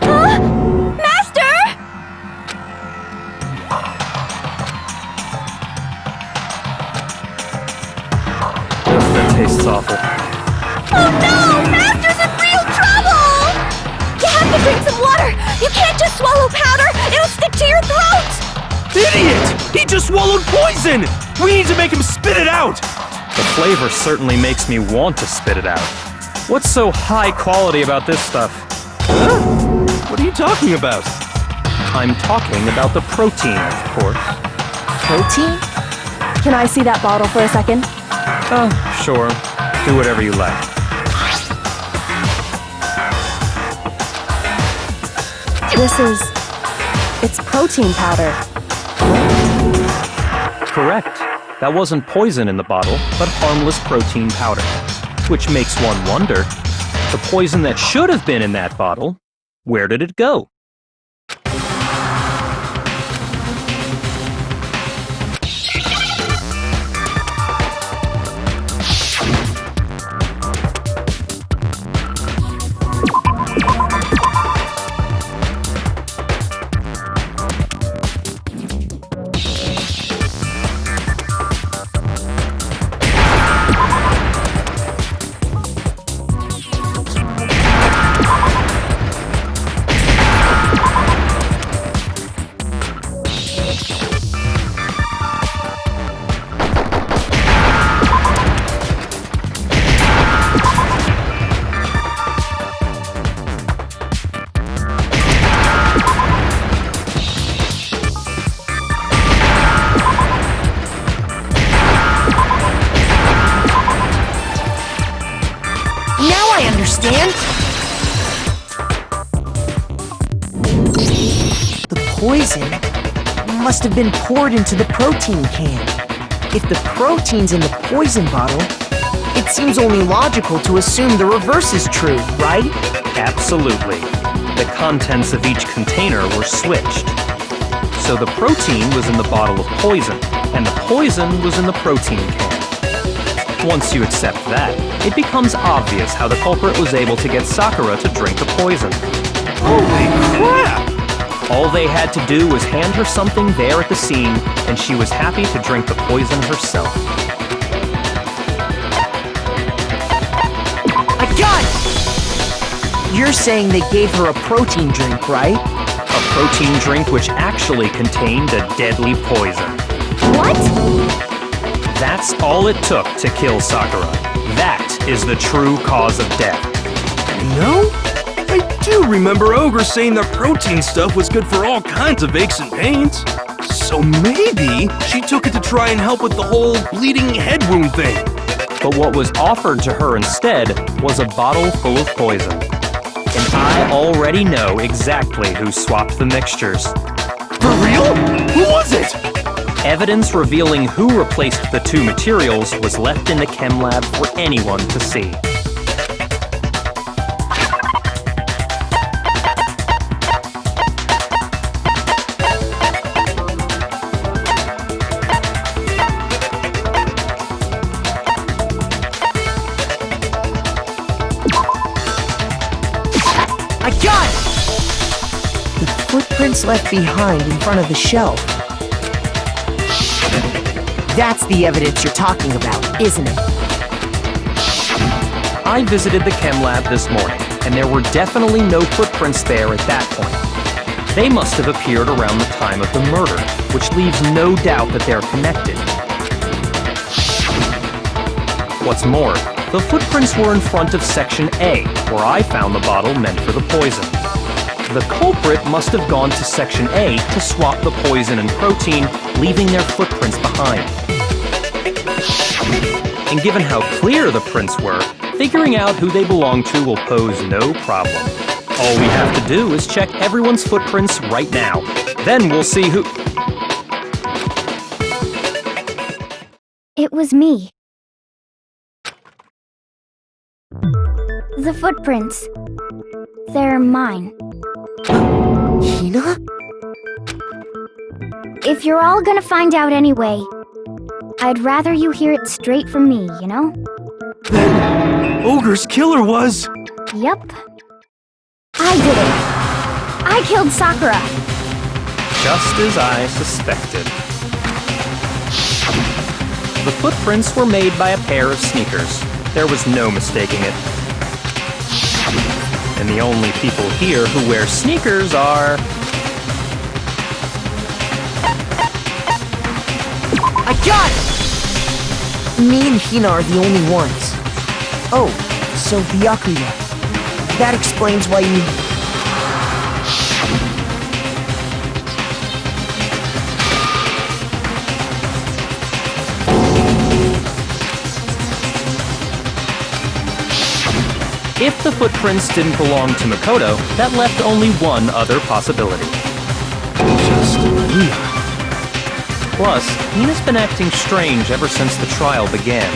Master! That tastes awful. Oh no! Master's in real trouble! You have to drink some water! You can't just swallow powder! It'll stick to your throat! Idiot! He just swallowed poison! We need to make him spit it out! The flavor certainly makes me want to spit it out. What's so high quality about this stuff? Huh? What are you talking about? I'm talking about the protein, of course. Protein? Can I see that bottle for a second? Oh, sure. Do whatever you like. It's protein powder. Correct. That wasn't poison in the bottle, but harmless protein powder. Which makes one wonder, the poison that should have been in that bottle, where did it go? The poison must have been poured into the protein can. If the protein's in the poison bottle, it seems only logical to assume the reverse is true, right? Absolutely. The contents of each container were switched. So the protein was in the bottle of poison, and the poison was in the protein can. Once you accept that, it becomes obvious how the culprit was able to get Sakura to drink the poison. Holy crap! All they had to do was hand her something there at the scene, and she was happy to drink the poison herself. I got it! You're saying they gave her a protein drink, right? A protein drink which actually contained a deadly poison. What? That's all it took to kill Sakura. That is the true cause of death. You know, I do remember Ogre saying that protein stuff was good for all kinds of aches and pains. So maybe she took it to try and help with the whole bleeding head wound thing. But what was offered to her instead was a bottle full of poison. And I already know exactly who swapped the mixtures. For real? Who was it? Evidence revealing who replaced the two materials was left in the chem lab for anyone to see. I got it! The footprints left behind in front of the shelf. That's the evidence you're talking about, isn't it? I visited the chem lab this morning, and there were definitely no footprints there at that point. They must have appeared around the time of the murder, which leaves no doubt that they're connected. What's more, the footprints were in front of Section A, where I found the bottle meant for the poison. The culprit must have gone to Section A to swap the poison and protein, leaving their footprints behind. And given how clear the prints were, figuring out who they belong to will pose no problem. All we have to do is check everyone's footprints right now. Then we'll see who... It was me. The footprints. They're mine. Hina? If you're all gonna find out anyway, I'd rather you hear it straight from me, you know? Then Ogre's killer was... Yup. I did it. I killed Sakura. Just as I suspected. The footprints were made by a pair of sneakers. There was no mistaking it. And the only people here who wear sneakers are... I got it! Me and Hina are the only ones. Oh, so Byakuya. That explains why you... If the footprints didn't belong to Makoto, that left only one other possibility. Just Hina. Plus, Hina's been acting strange ever since the trial began.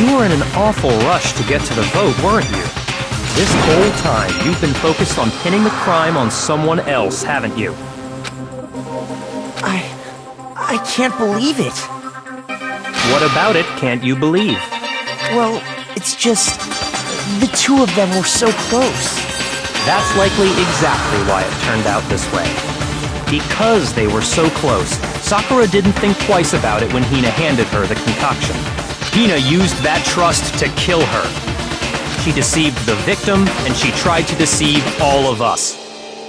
You were in an awful rush to get to the vote, weren't you? This whole time, you've been focused on pinning the crime on someone else, haven't you? I can't believe it. What about it can't you believe? Well, it's just... the two of them were so close. That's likely exactly why it turned out this way. Because they were so close, Sakura didn't think twice about it when Hina handed her the concoction. Hina used that trust to kill her. She deceived the victim, and she tried to deceive all of us.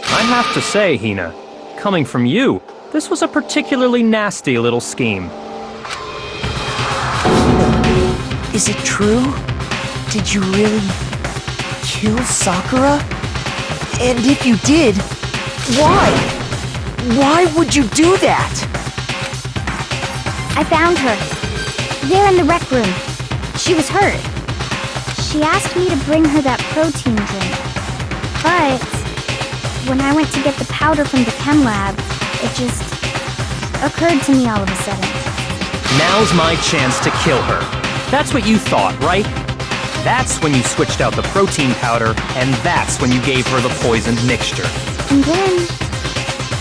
I have to say, Hina, coming from you, this was a particularly nasty little scheme. Is it true? Did you really kill Sakura? And if you did, why? Why would you do that? I found her. There in the rec room. She was hurt. She asked me to bring her that protein drink. But when I went to get the powder from the chem lab, it just occurred to me all of a sudden. Now's my chance to kill her. That's what you thought, right? That's when you switched out the protein powder, and that's when you gave her the poisoned mixture. And then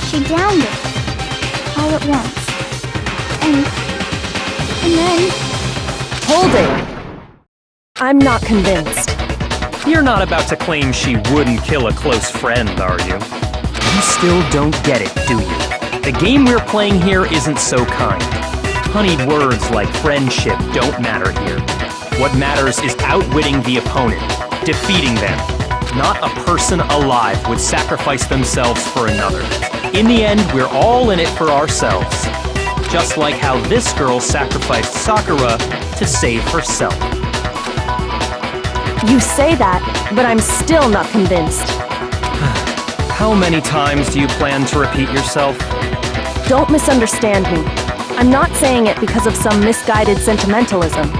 she downed it all at once. And then... Hold it! I'm not convinced. You're not about to claim she wouldn't kill a close friend, are you? You still don't get it, do you? The game we're playing here isn't so kind. Honeyed words like friendship don't matter here. What matters is outwitting the opponent, defeating them. Not a person alive would sacrifice themselves for another. In the end, we're all in it for ourselves. Just like how this girl sacrificed Sakura to save herself. You say that, but I'm still not convinced. How many times do you plan to repeat yourself? Don't misunderstand me. I'm not saying it because of some misguided sentimentalism.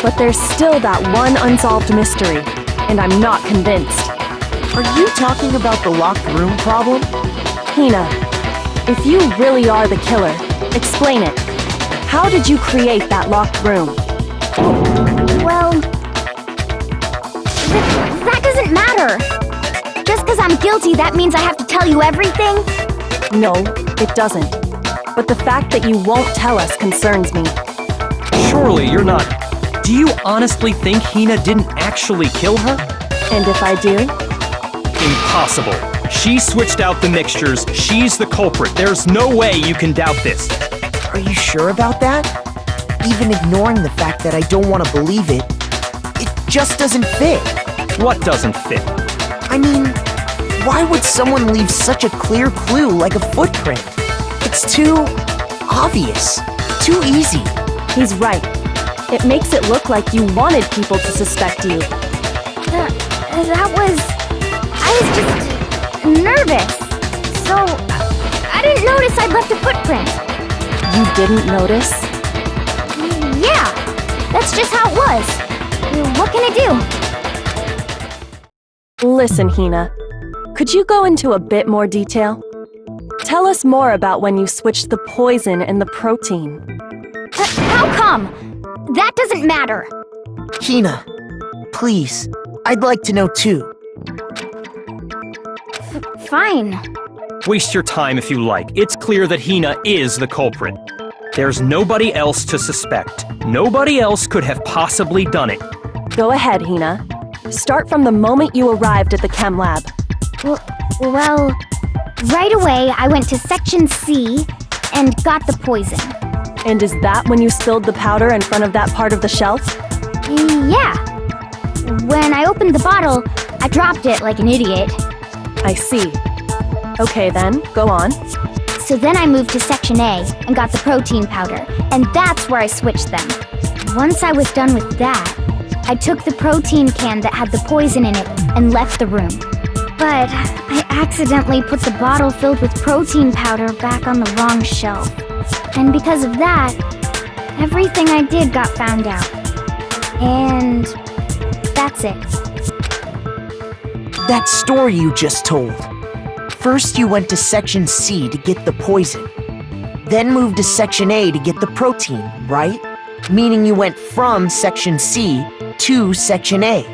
But there's still that one unsolved mystery, and I'm not convinced. Are you talking about the locked room problem? Hina, if you really are the killer, explain it. How did you create that locked room? Well... that doesn't matter. Just because I'm guilty, that means I have to tell you everything? No, it doesn't. But the fact that you won't tell us concerns me. Surely you're not... Do you honestly think Hina didn't actually kill her? And if I do? Impossible. She switched out the mixtures. She's the culprit. There's no way you can doubt this. Are you sure about that? Even ignoring the fact that I don't want to believe it, it just doesn't fit. What doesn't fit? I mean, why would someone leave such a clear clue like a footprint? It's too obvious. Too easy. He's right. It makes it look like you wanted people to suspect you. That was... I was just... nervous. So... I didn't notice I'd left a footprint. You didn't notice? Yeah. That's just how it was. What can I do? Listen, Hina. Could you go into a bit more detail? Tell us more about when you switched the poison and the protein. How come? That doesn't matter. Hina, please, I'd like to know too. Fine. Waste your time if you like. It's clear that Hina is the culprit. There's nobody else to suspect. Nobody else could have possibly done it. Go ahead, Hina. Start from the moment you arrived at the chem lab. Well, right away I went to Section C and got the poison. And is that when you spilled the powder in front of that part of the shelf? Yeah. When I opened the bottle, I dropped it like an idiot. I see. Okay then, go on. So then I moved to Section A and got the protein powder, and that's where I switched them. Once I was done with that, I took the protein can that had the poison in it and left the room. But I accidentally put the bottle filled with protein powder back on the wrong shelf. And because of that, everything I did got found out. And that's it. That story you just told. First you went to Section C to get the poison. Then moved to Section A to get the protein, right? Meaning you went from Section C to Section A.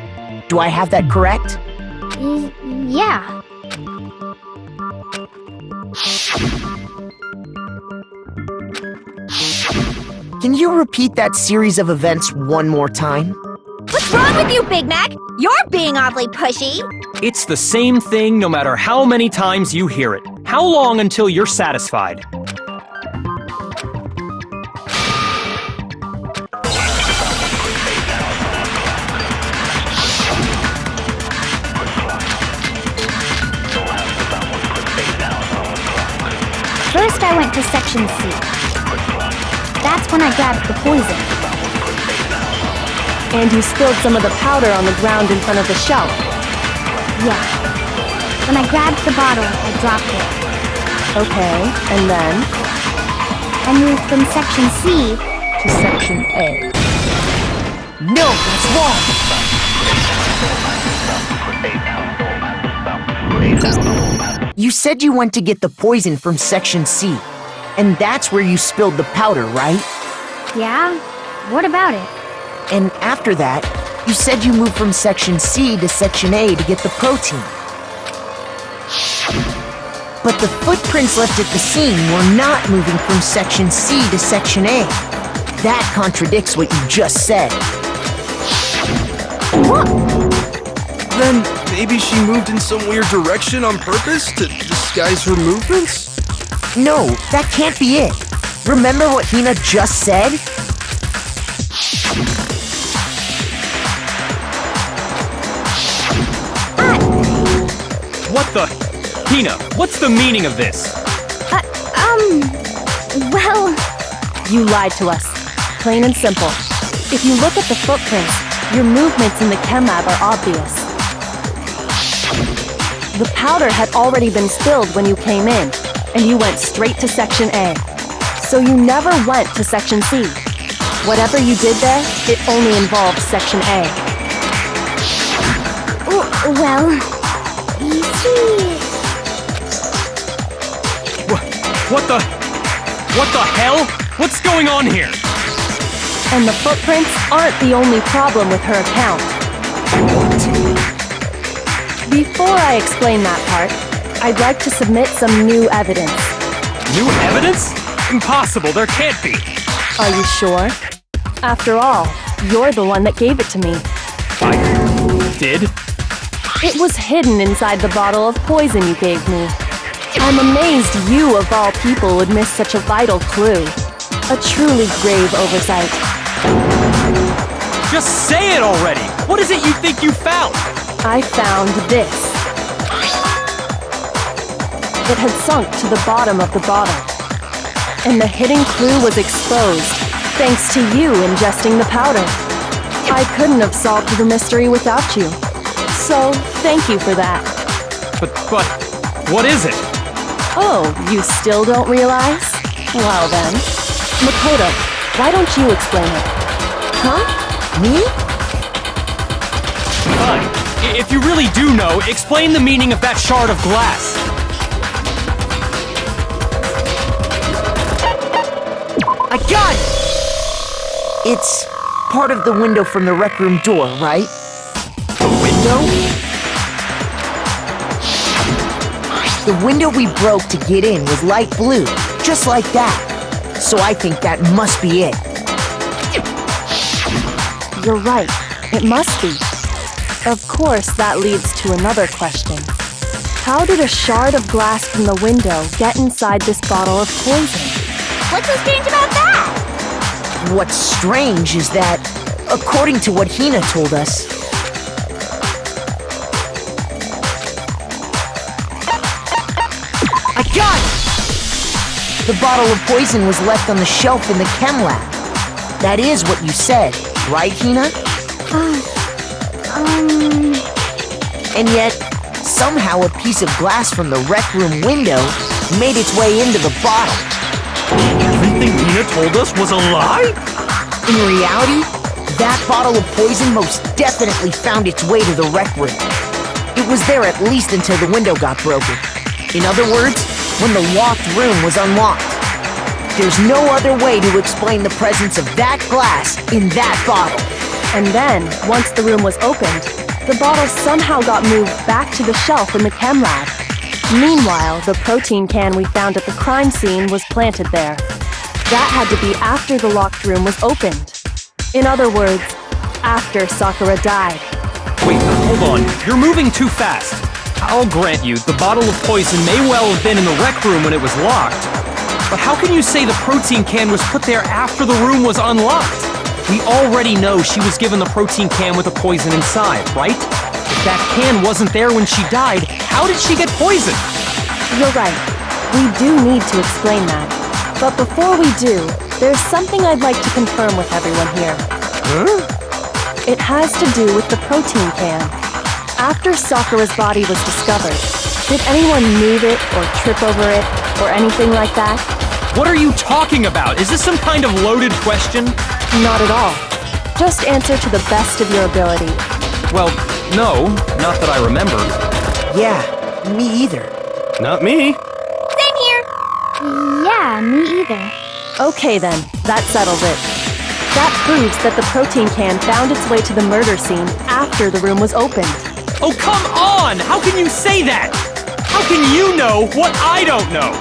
Do I have that correct? Yeah. Can you repeat that series of events one more time? What's wrong with you, Big Mac? You're being awfully pushy. It's the same thing no matter how many times you hear it. How long until you're satisfied? First I went to Section C. That's when I grabbed the poison. And you spilled some of the powder on the ground in front of the shelf. Yeah. When I grabbed the bottle, I dropped it. Okay, and then? I moved from Section C To Section A. No, that's wrong! You said you went to get the poison from Section C, and that's where you spilled the powder, right? Yeah? What about it? And after that, you said you moved from Section C to Section A to get the protein. But the footprints left at the scene were not moving from Section C to Section A. That contradicts what you just said. Then maybe she moved in some weird direction on purpose to disguise her movements? No, that can't be it. Remember what Hina just said? What the? Hina, what's the meaning of this? Well... You lied to us. Plain and simple. If you look at the footprints, your movements in the chem lab are obvious. The powder had already been spilled when you came in, and you went straight to Section A. So you never went to Section C. Whatever you did there, it only involved Section A. Well... You see... What the hell? What's going on here? And the footprints aren't the only problem with her account. Before I explain that part, I'd like to submit some new evidence. New evidence? Impossible, there can't be. Are you sure? After all, you're the one that gave it to me. I did? It was hidden inside the bottle of poison you gave me. I'm amazed you, of all people, would miss such a vital clue. A truly grave oversight. Just say it already! What is it you think you found? I found this. It had sunk to the bottom of the bottle. And the hidden clue was exposed, thanks to you ingesting the powder. I couldn't have solved the mystery without you. So, thank you for that. But, what is it? Oh, you still don't realize? Well then. Makoto, why don't you explain it? Huh? Me? Fine. If you really do know, explain the meaning of that shard of glass. I got it! It's part of the window from the rec room door, right? The window? The window we broke to get in was light blue, just like that. So I think that must be it. You're right. It must be. Of course, that leads to another question. How did a shard of glass from the window get inside this bottle of poison? What's so strange about that? What's strange is that, according to what Hina told us, I got it! The bottle of poison was left on the shelf in the chem lab. That is what you said, right, Hina? And yet, somehow a piece of glass from the rec room window made its way into the bottle. Everything Hina told us was a lie? In reality, that bottle of poison most definitely found its way to the rec room. It was there at least until the window got broken. In other words, when the locked room was unlocked. There's no other way to explain the presence of that glass in that bottle. And then, once the room was opened, the bottle somehow got moved back to the shelf in the chem lab. Meanwhile, the protein can we found at the crime scene was planted there. That had to be after the locked room was opened. In other words, after Sakura died. Wait, hold on. You're moving too fast. I'll grant you, the bottle of poison may well have been in the rec room when it was locked. But how can you say the protein can was put there after the room was unlocked? We already know she was given the protein can with the poison inside, right? If that can wasn't there when she died, how did she get poisoned? You're right. We do need to explain that. But before we do, there's something I'd like to confirm with everyone here. Huh? It has to do with the protein can. After Sakura's body was discovered, did anyone move it or trip over it or anything like that? What are you talking about? Is this some kind of loaded question? Not at all. Just answer to the best of your ability. Well, no, not that I remember. Yeah, me either. Not me. Same here. Yeah, me either. Okay then, that settles it. That proves that the protein can found its way to the murder scene after the room was opened. Oh, come on! How can you say that? How can you know what I don't know?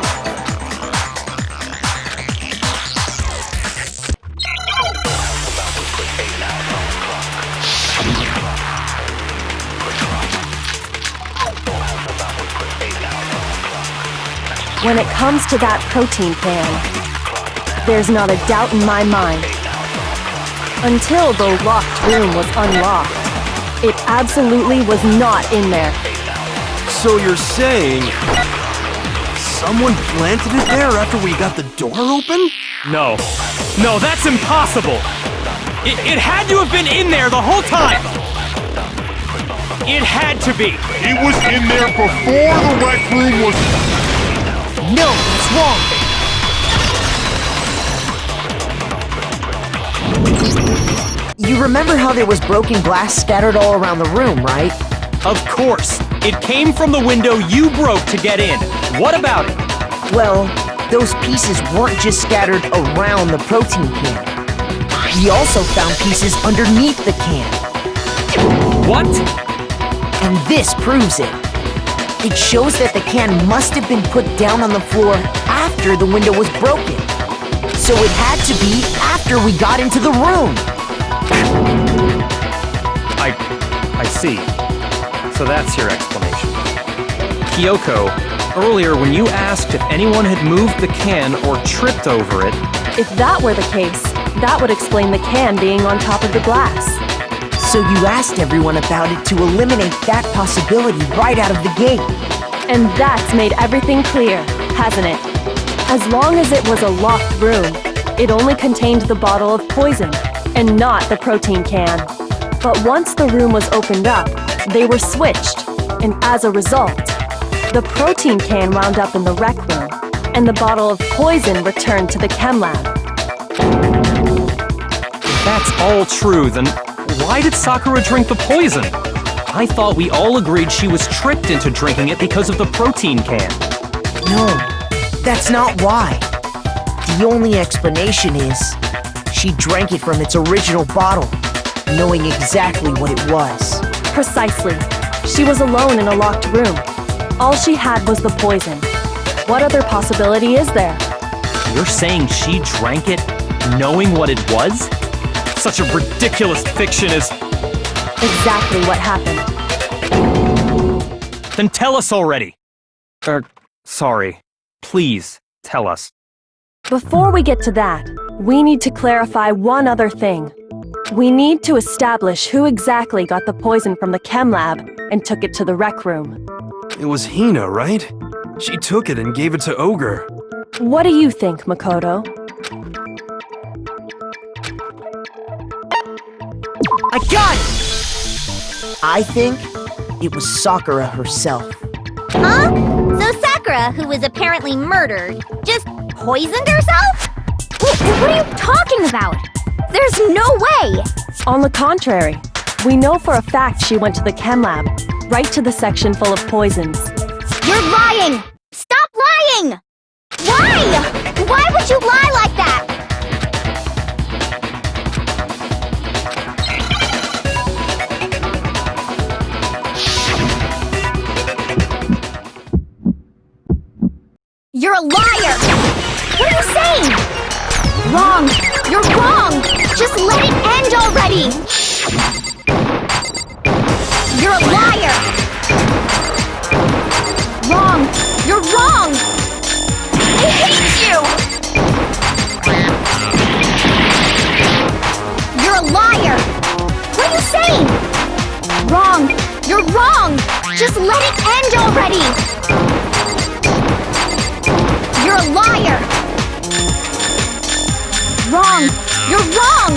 When it comes to that protein can, there's not a doubt in my mind. Until the locked room was unlocked, it absolutely was not in there. So you're saying someone planted it there after we got the door open? No, that's impossible. It had to have been in there the whole time. It had to be. It was in there before the rec room was... No, it's wrong. You remember how there was broken glass scattered all around the room, right? Of course. It came from the window you broke to get in. What about it? Well, those pieces weren't just scattered around the protein can. We also found pieces underneath the can. What? And this proves it. It shows that the can must have been put down on the floor after the window was broken. So it had to be after we got into the room. I see. So that's your explanation. Kyoko, earlier when you asked if anyone had moved the can or tripped over it... If that were the case, that would explain the can being on top of the glass. So you asked everyone about it to eliminate that possibility right out of the gate. And that's made everything clear, hasn't it? As long as it was a locked room, it only contained the bottle of poison, and not the protein can. But once the room was opened up, they were switched, and as a result, the protein can wound up in the rec room, and the bottle of poison returned to the chem lab. that's all true, then why did Sakura drink the poison? I thought we all agreed she was tricked into drinking it because of the protein can. No, that's not why. The only explanation is she drank it from its original bottle, knowing exactly what it was. Precisely. She was alone in a locked room. All she had was the poison. What other possibility is there? You're saying she drank it knowing what it was? Such a ridiculous fiction is... Exactly what happened. Then tell us already! Sorry. Please, tell us. Before we get to that, we need to clarify one other thing. We need to establish who exactly got the poison from the chem lab and took it to the rec room. It was Hina, right? She took it and gave it to Ogre. What do you think, Makoto? I got it! I think it was Sakura herself. Huh? So Sakura, who was apparently murdered, just poisoned herself? What are you talking about? There's no way! On the contrary, we know for a fact she went to the chem lab, right to the section full of poisons. You're lying! Stop lying! Why? Why would you lie like that? You're a liar! What are you saying? Wrong! You're wrong! Just let it end already! You're a liar! Wrong! You're wrong! I hate you! You're a liar! What are you saying? Wrong! You're wrong! Just let it end already! You're a liar! Wrong! You're wrong!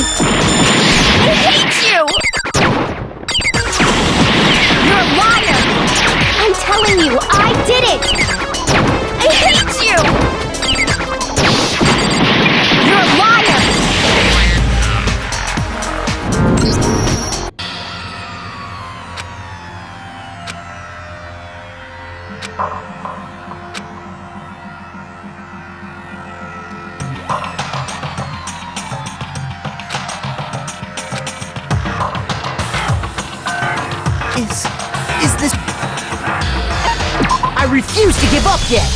I hate you! You're a liar! I'm telling you, I did it! I hate you! You're a liar! Is this... I refuse to give up yet!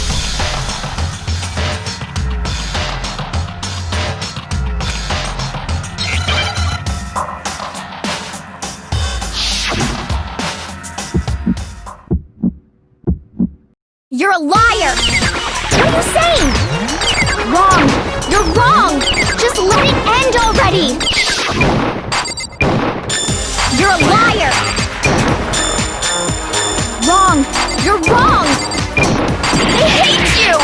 You're a liar! What are you saying? Wrong! You're wrong! Just let it end already! You're a liar! Wrong! You're wrong! I hate you!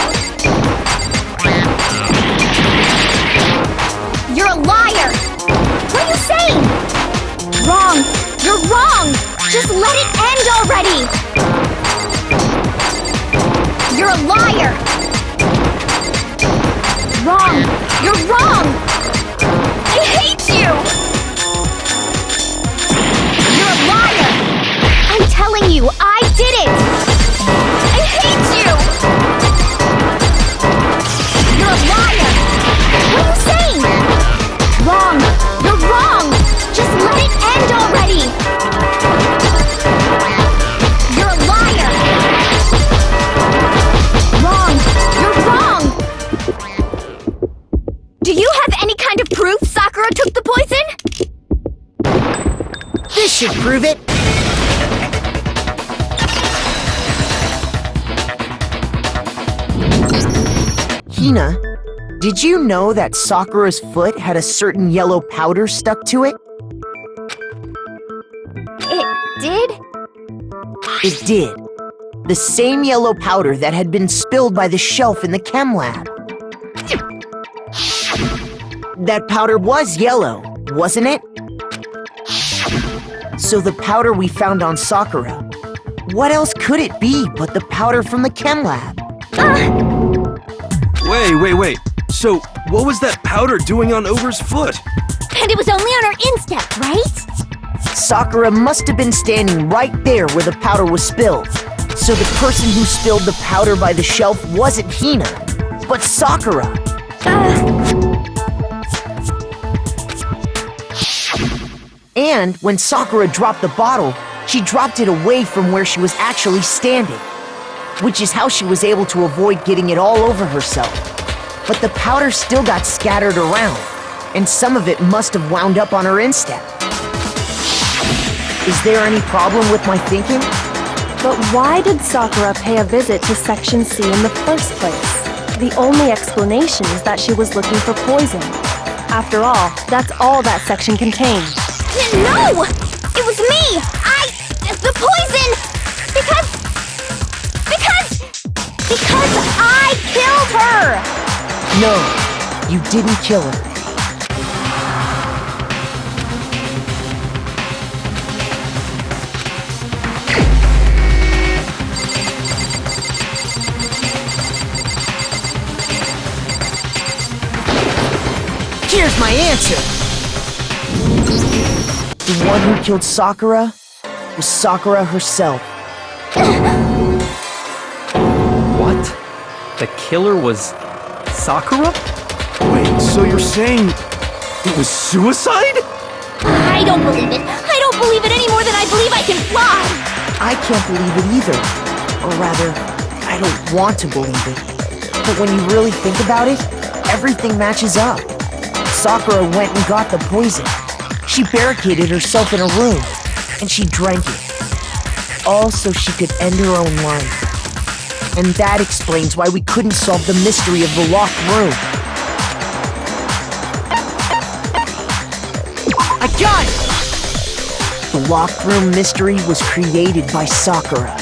You're a liar! What are you saying? Wrong! You're wrong! Just let it end already! You're a liar! Wrong! You're wrong! I hate you! You're a liar! I'm telling you, I did it! I hate you! You're a liar! What are you saying? Wrong! You're wrong! Just let it end already! You're a liar! Wrong! You're wrong! Do you have any kind of proof Sakura took the poison? This should prove it! Hina, did you know that Sakura's foot had a certain yellow powder stuck to it? It did? It did. The same yellow powder that had been spilled by the shelf in the chem lab. That powder was yellow, wasn't it? So the powder we found on Sakura, what else could it be but the powder from the chem lab? Wait. So, what was that powder doing on Ogre's foot? And it was only on her instep, right? Sakura must have been standing right there where the powder was spilled. So the person who spilled the powder by the shelf wasn't Hina, but Sakura. And when Sakura dropped the bottle, she dropped it away from where she was actually standing, which is how she was able to avoid getting it all over herself. But the powder still got scattered around, and some of it must have wound up on her instep. Is there any problem with my thinking? But why did Sakura pay a visit to Section C in the first place? The only explanation is that she was looking for poison. After all, that's all that section contained. No! It was me! The poison! Because I killed her! No, you didn't kill her. Here's my answer! The one who killed Sakura was Sakura herself. What? The killer was Sakura? Wait, so you're saying it was suicide? I don't believe it. I don't believe it any more than I believe I can fly. I can't believe it either. Or rather, I don't want to believe it. But when you really think about it, everything matches up. Sakura went and got the poison. She barricaded herself in a room, and she drank it. All so she could end her own life. And that explains why we couldn't solve the mystery of the locked room. I got it! The locked room mystery was created by Sakura.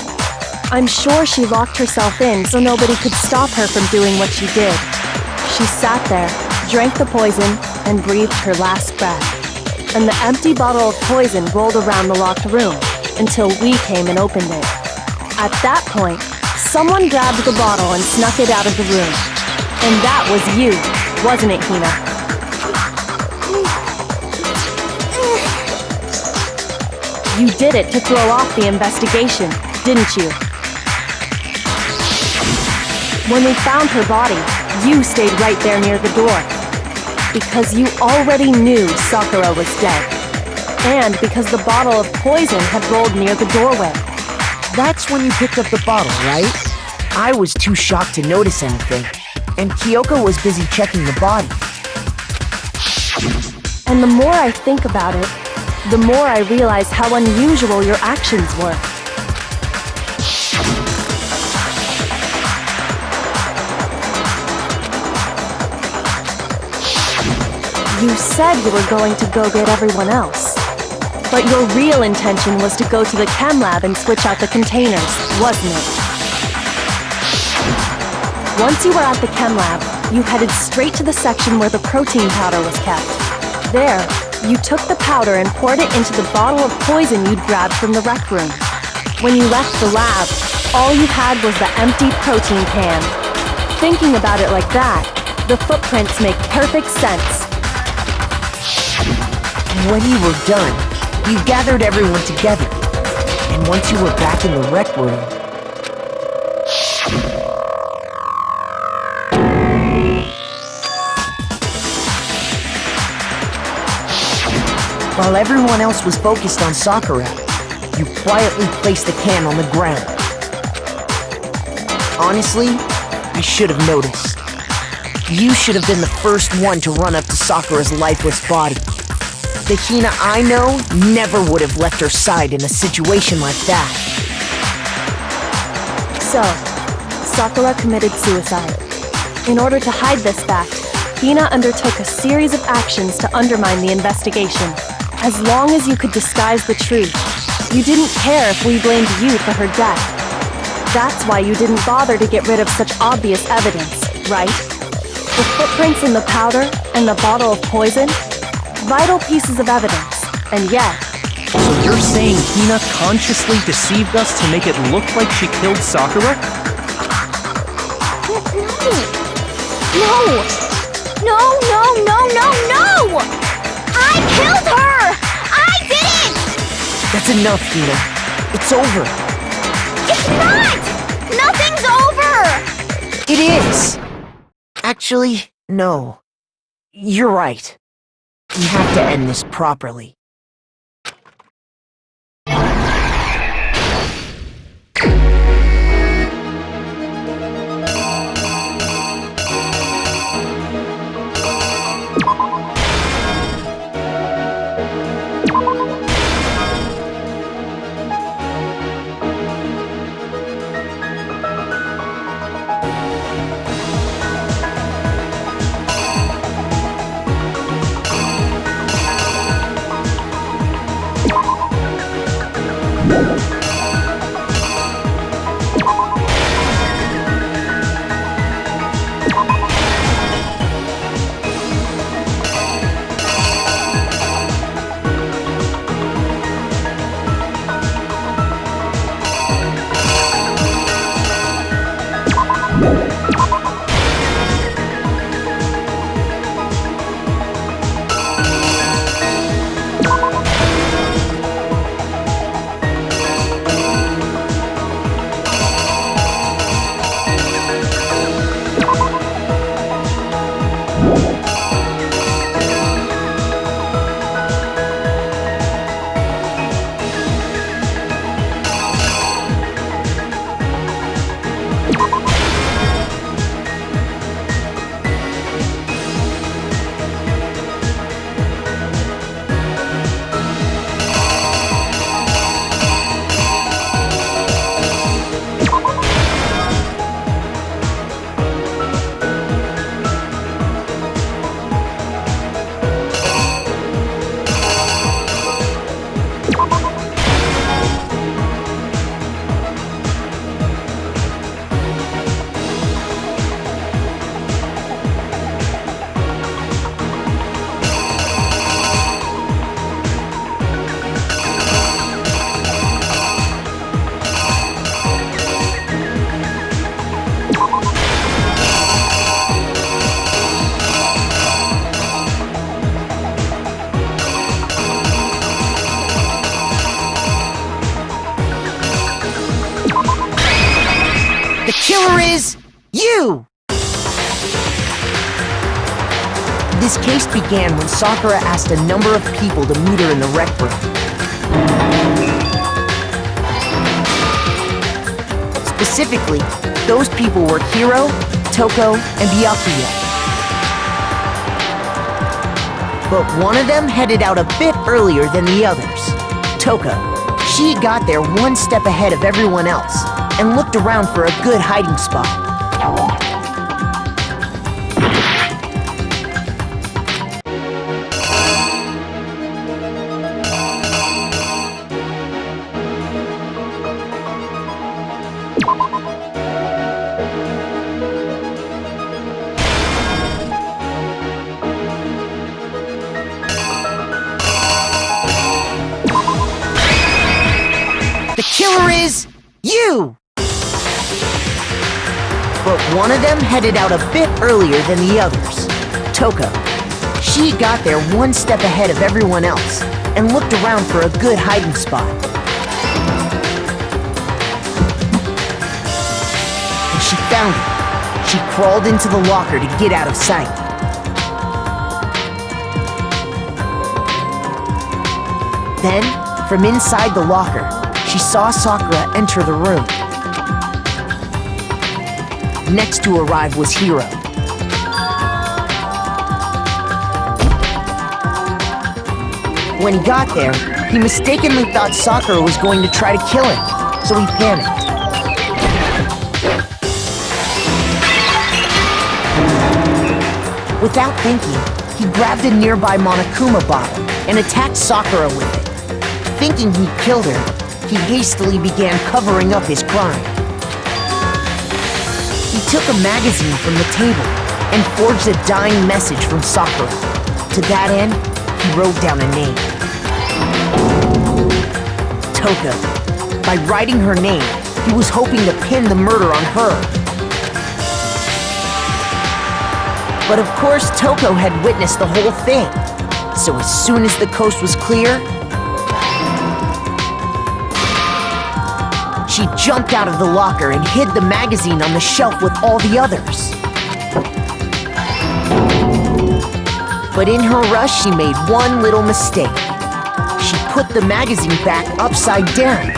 I'm sure she locked herself in so nobody could stop her from doing what she did. She sat there, drank the poison, and breathed her last breath. And the empty bottle of poison rolled around the locked room until we came and opened it. At that point, someone grabbed the bottle and snuck it out of the room. And that was you, wasn't it, Hina? You did it to throw off the investigation, didn't you? When we found her body, you stayed right there near the door. Because you already knew Sakura was dead. And because the bottle of poison had rolled near the doorway. That's when you picked up the bottle, right? I was too shocked to notice anything, and Kyoko was busy checking the body. And the more I think about it, the more I realize how unusual your actions were. You said you were going to go get everyone else. But your real intention was to go to the chem lab and switch out the containers, wasn't it? Once you were at the chem lab, you headed straight to the section where the protein powder was kept. There, you took the powder and poured it into the bottle of poison you'd grabbed from the rec room. When you left the lab, all you had was the empty protein can. Thinking about it like that, the footprints make perfect sense. When you were done, you gathered everyone together. And once you were back in the rec room... While everyone else was focused on Sakura, you quietly placed the can on the ground. Honestly, I should have noticed. You should have been the first one to run up to Sakura's lifeless body. The Hina I know never would have left her side in a situation like that. So, Sakura committed suicide. In order to hide this fact, Hina undertook a series of actions to undermine the investigation. As long as you could disguise the truth, you didn't care if we blamed you for her death. That's why you didn't bother to get rid of such obvious evidence, right? The footprints in the powder and the bottle of poison? Vital pieces of evidence, and yet... So you're saying Hina consciously deceived us to make it look like she killed Sakura? No! I That's enough, Hina. It's over. It's not! Nothing's over! It is! Actually, no. You're right. We have to end this properly. The killer is you! This case began when Sakura asked a number of people to meet her in the rec room. Specifically, those people were Hiro, Toko, and Byakuya. But one of them headed out a bit earlier than the others. Toko. She got there one step ahead of everyone else and looked around for a good hiding spot. The killer is you! But one of them headed out a bit earlier than the others. Toko. She got there one step ahead of everyone else and looked around for a good hiding spot. And she found it. She crawled into the locker to get out of sight. Then, from inside the locker, she saw Sakura enter the room. Next to arrive was Hiro. When he got there, he mistakenly thought Sakura was going to try to kill him, so he panicked. Without thinking, he grabbed a nearby Monokuma bottle and attacked Sakura with it. Thinking he'd killed her, he hastily began covering up his crime. He took a magazine from the table and forged a dying message from Sakura. To that end, he wrote down a name. Toko. By writing her name, he was hoping to pin the murder on her. But of course, Toko had witnessed the whole thing. So as soon as the coast was clear, She jumped out of the locker and hid the magazine on the shelf with all the others. But in her rush, she made one little mistake. She put the magazine back upside down.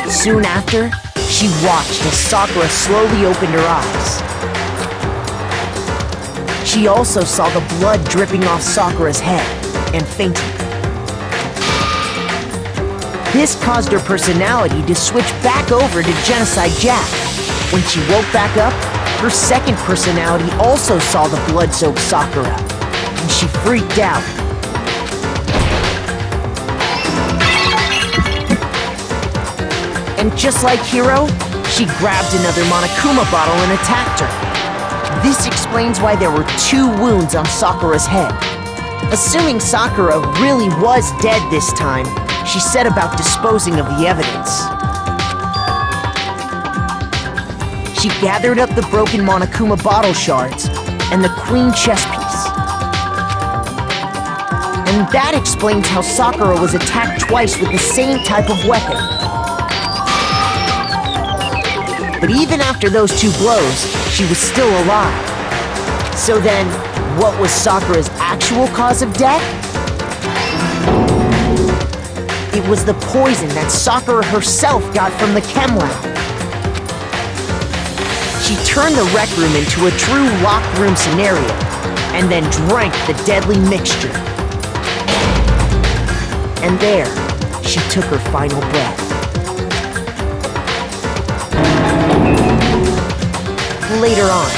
Soon after, she watched as Sakura slowly opened her eyes. She also saw the blood dripping off Sakura's head and fainted. This caused her personality to switch back over to Genocide Jack. When she woke back up, her second personality also saw the blood-soaked Sakura, and she freaked out. And just like Hiro, she grabbed another Monokuma bottle and attacked her. This explains why there were 2 wounds on Sakura's head. Assuming Sakura really was dead this time, she set about disposing of the evidence. She gathered up the broken Monokuma bottle shards and the queen chess piece. And that explains how Sakura was attacked twice with the same type of weapon. But even after those 2 blows, she was still alive. So then, what was Sakura's actual cause of death? It was the poison that Sakura herself got from the chem lab. She turned the rec room into a true locked room scenario, and then drank the deadly mixture. And there, she took her final breath. Later on,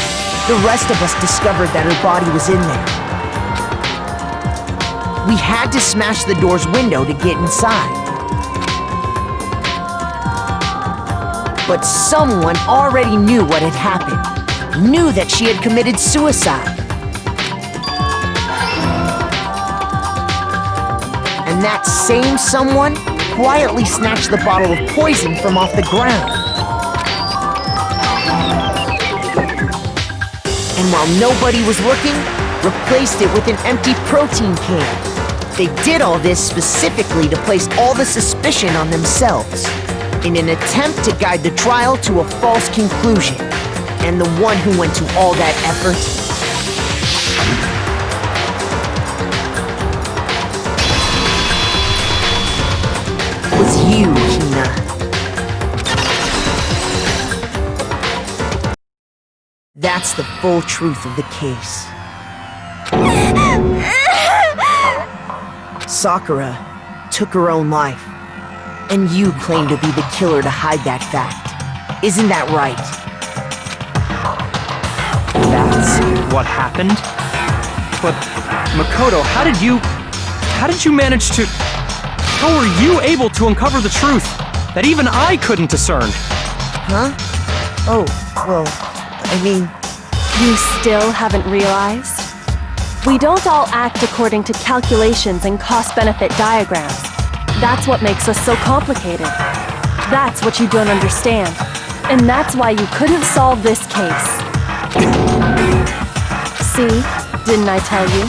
the rest of us discovered that her body was in there. We had to smash the door's window to get inside. But someone already knew what had happened, knew that she had committed suicide. And that same someone quietly snatched the bottle of poison from off the ground. And while nobody was looking, replaced it with an empty protein can. They did all this specifically to place all the suspicion on themselves, in an attempt to guide the trial to a false conclusion. And the one who went to all that effort was you, Hina. That's the full truth of the case. Sakura took her own life, and you claim to be the killer to hide that fact. Isn't that right? That's what happened? But, Makoto, how did you manage to... How were you able to uncover the truth that even I couldn't discern? Huh? Oh, well, I mean... You still haven't realized? We don't all act according to calculations and cost-benefit diagrams. That's what makes us so complicated. That's what you don't understand. And that's why you couldn't solve this case. See? Didn't I tell you?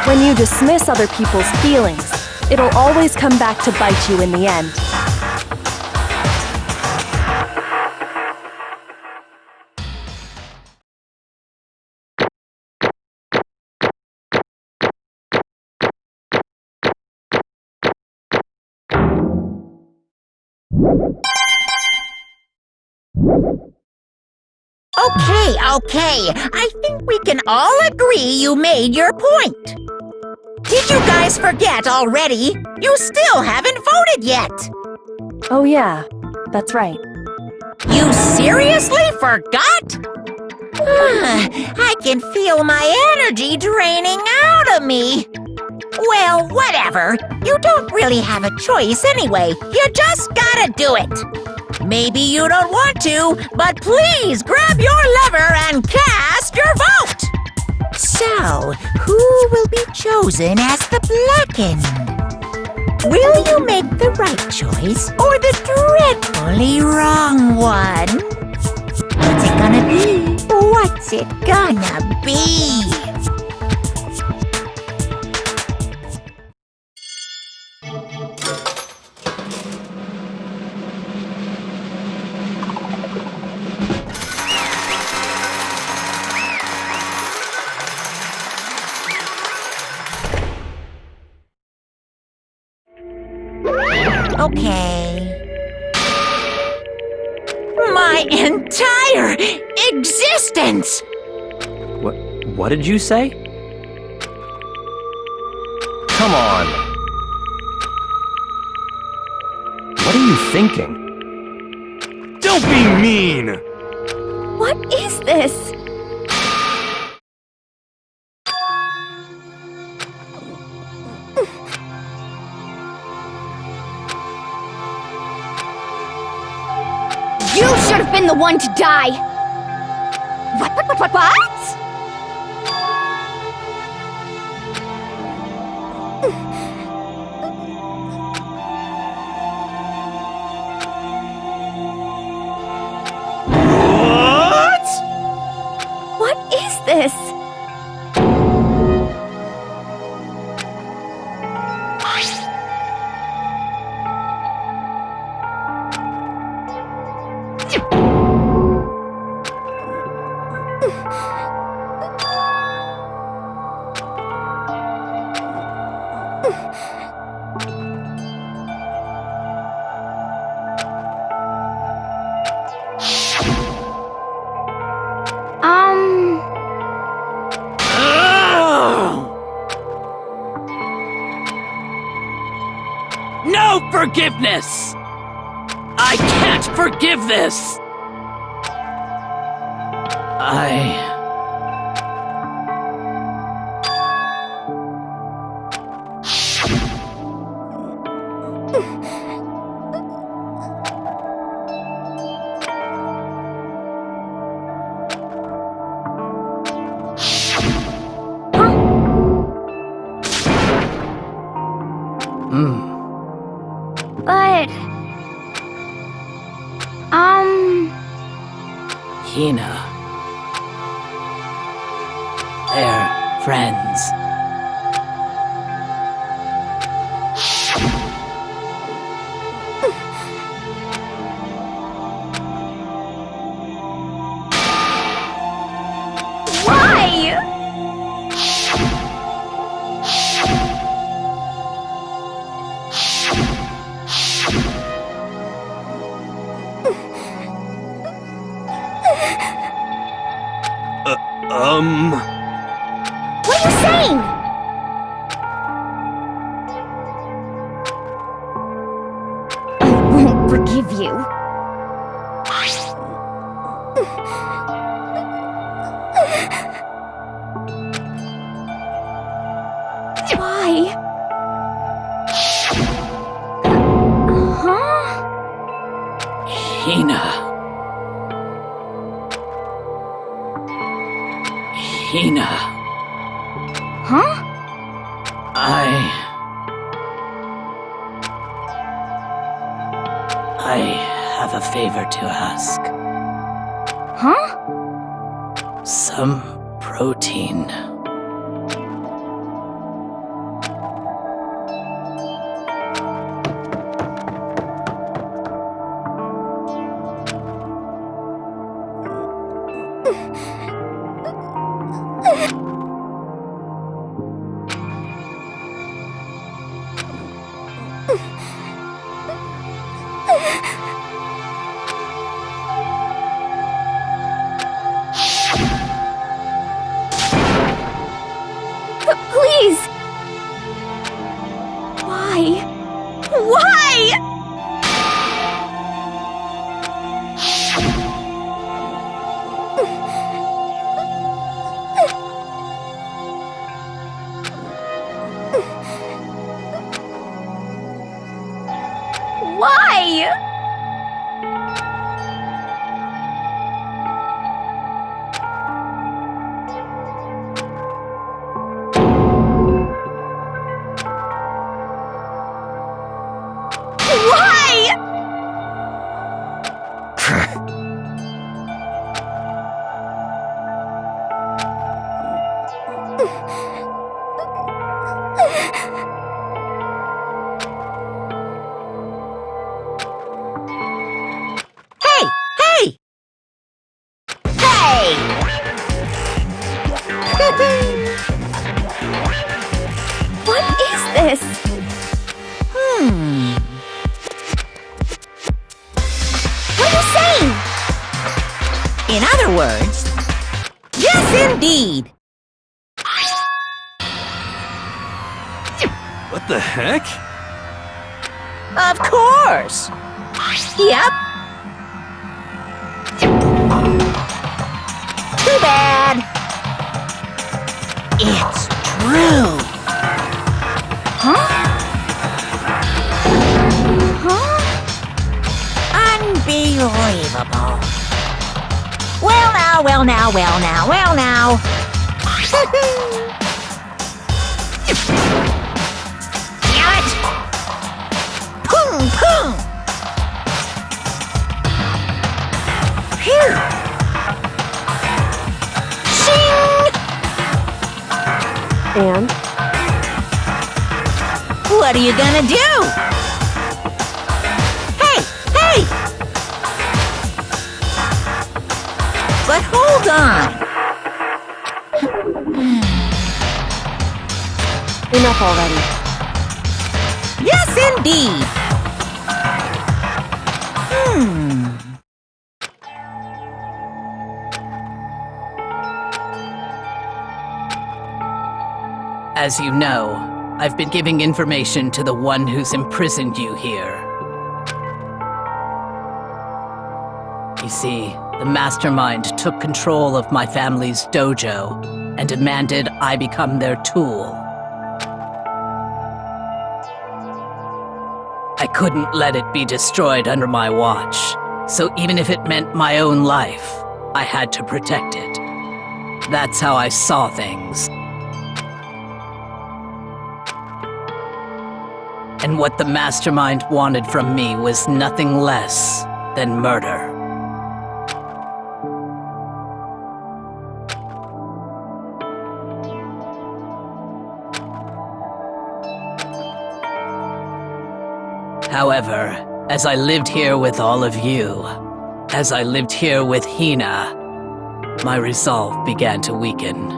When you dismiss other people's feelings, it'll always come back to bite you in the end. Okay. I think we can all agree you made your point. Did you guys forget already? You still haven't voted yet. Oh yeah, that's right. You seriously forgot? I can feel my energy draining out of me. Well, whatever. You don't really have a choice anyway. You just gotta do it. Maybe you don't want to, but please grab your lever and cast your vote! So, who will be chosen as the blackened? Will you make the right choice or the dreadfully wrong one? What's it gonna be? What's it gonna be? Okay. My entire existence! What did you say? Come on. What are you thinking? Don't be mean! What is this? You should have been the one to die! What? What is this? No forgiveness! I can't forgive this! But... Hina. They're friends. Why? What are you saying? I won't forgive you. Why? Huh? Hina. Hina. Huh? I have a favor to ask. Huh? Some protein. indeed. What the heck? Of course. Yep. Too bad. It's true. Huh? Huh? Unbelievable. Well now, well now, well now, well now. Damn it! Pung, pung! Phew! Shing! And What are you gonna do? Hey! Hey! But hold on. enough already. Yes, indeed. As you know, I've been giving information to the one who's imprisoned you here. You see, the mastermind took control of my family's dojo and demanded I become their tool. I couldn't let it be destroyed under my watch, so even if it meant my own life, I had to protect it. That's how I saw things. And what the mastermind wanted from me was nothing less than murder. However, as I lived here with all of you, as I lived here with Hina, my resolve began to weaken.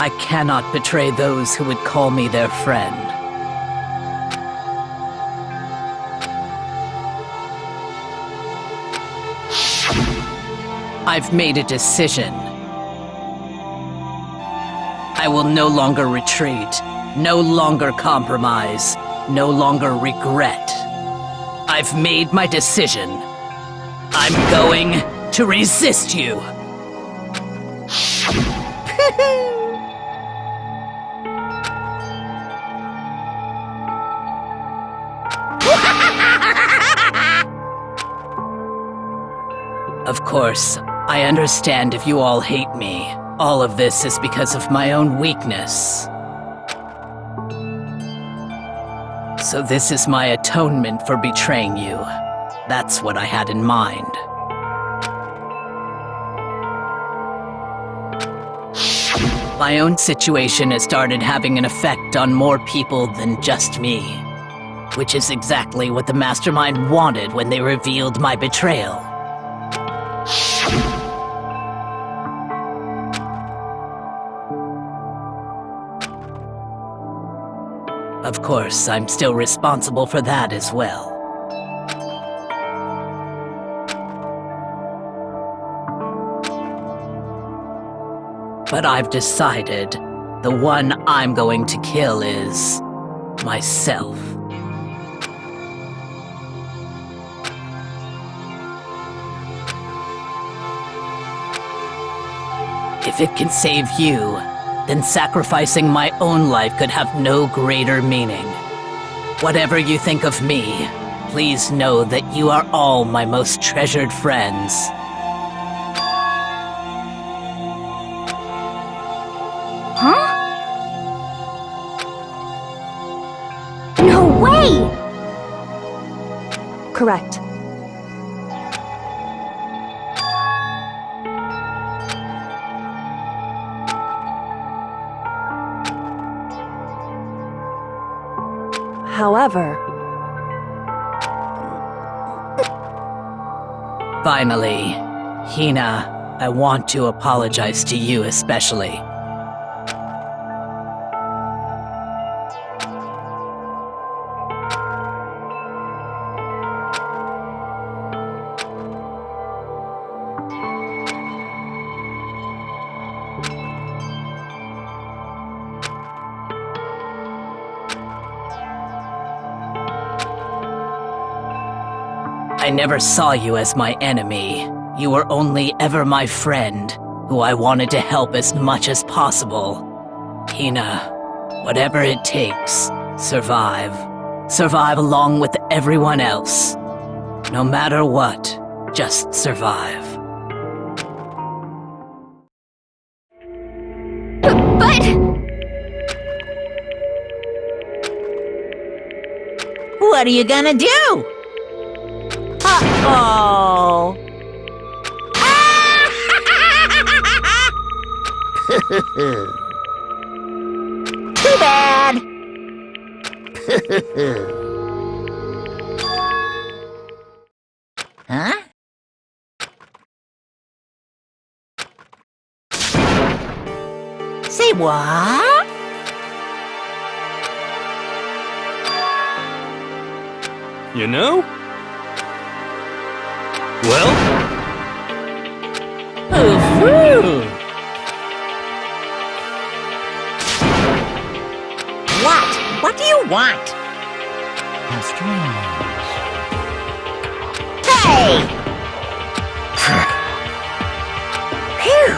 I cannot betray those who would call me their friend. I've made a decision. I will no longer retreat, no longer compromise, no longer regret. I've made my decision. I'm going to resist you. Of course, I understand if you all hate me. All of this is because of my own weakness. So this is my atonement for betraying you. That's what I had in mind. My own situation has started having an effect on more people than just me. Which is exactly what the mastermind wanted when they revealed my betrayal. Of course, I'm still responsible for that as well. But I've decided the one I'm going to kill is myself. If it can save you, then sacrificing my own life could have no greater meaning. Whatever you think of me, please know that you are all my most treasured friends. Huh? No way! Correct. However, Finally, Hina, I want to apologize to you especially. I never saw you as my enemy. You were only ever my friend, who I wanted to help as much as possible. Hina, whatever it takes, survive. Survive along with everyone else. No matter what, just survive. But... What are you gonna do? Uh-oh. Too bad. Huh? Say what? You know? Well? What? What do you want? Hey! Phew!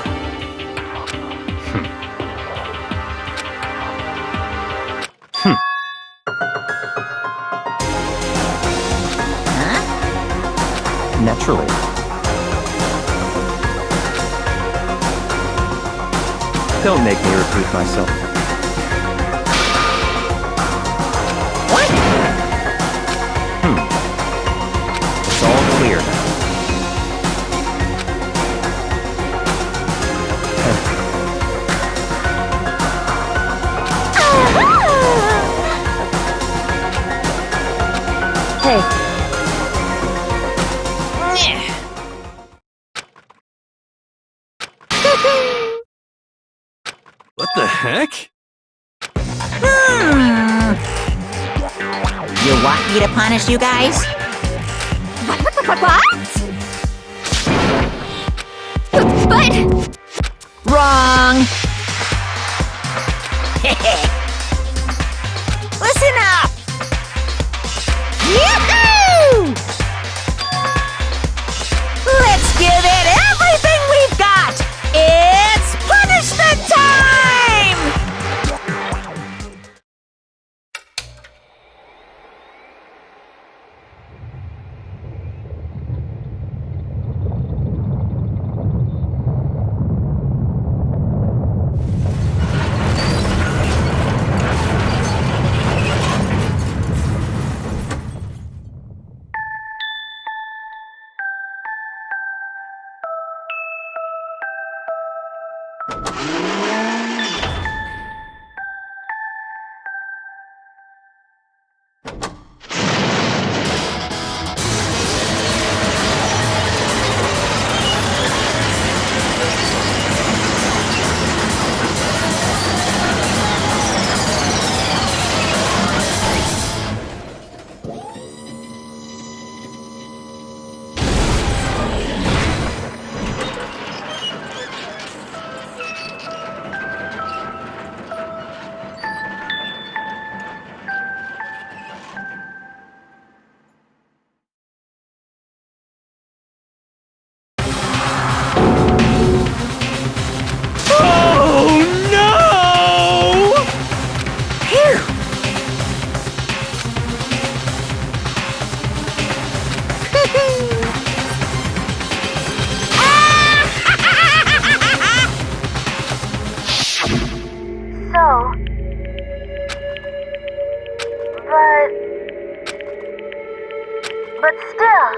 Naturally. Don't make me repeat myself. What? It's all clear now. Hey, What the heck? You want me to punish you guys? What? But... Wrong! Listen up! Yahoo! Let's give it everything we've got! It's punishment time! But still,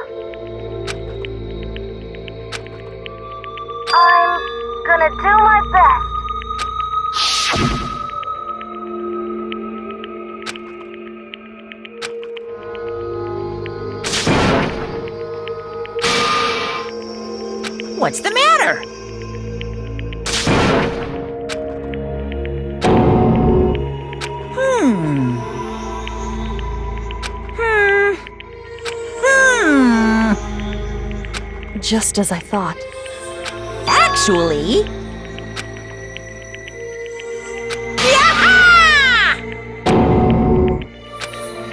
I'm gonna do my best. What's the matter? just as I thought. Actually...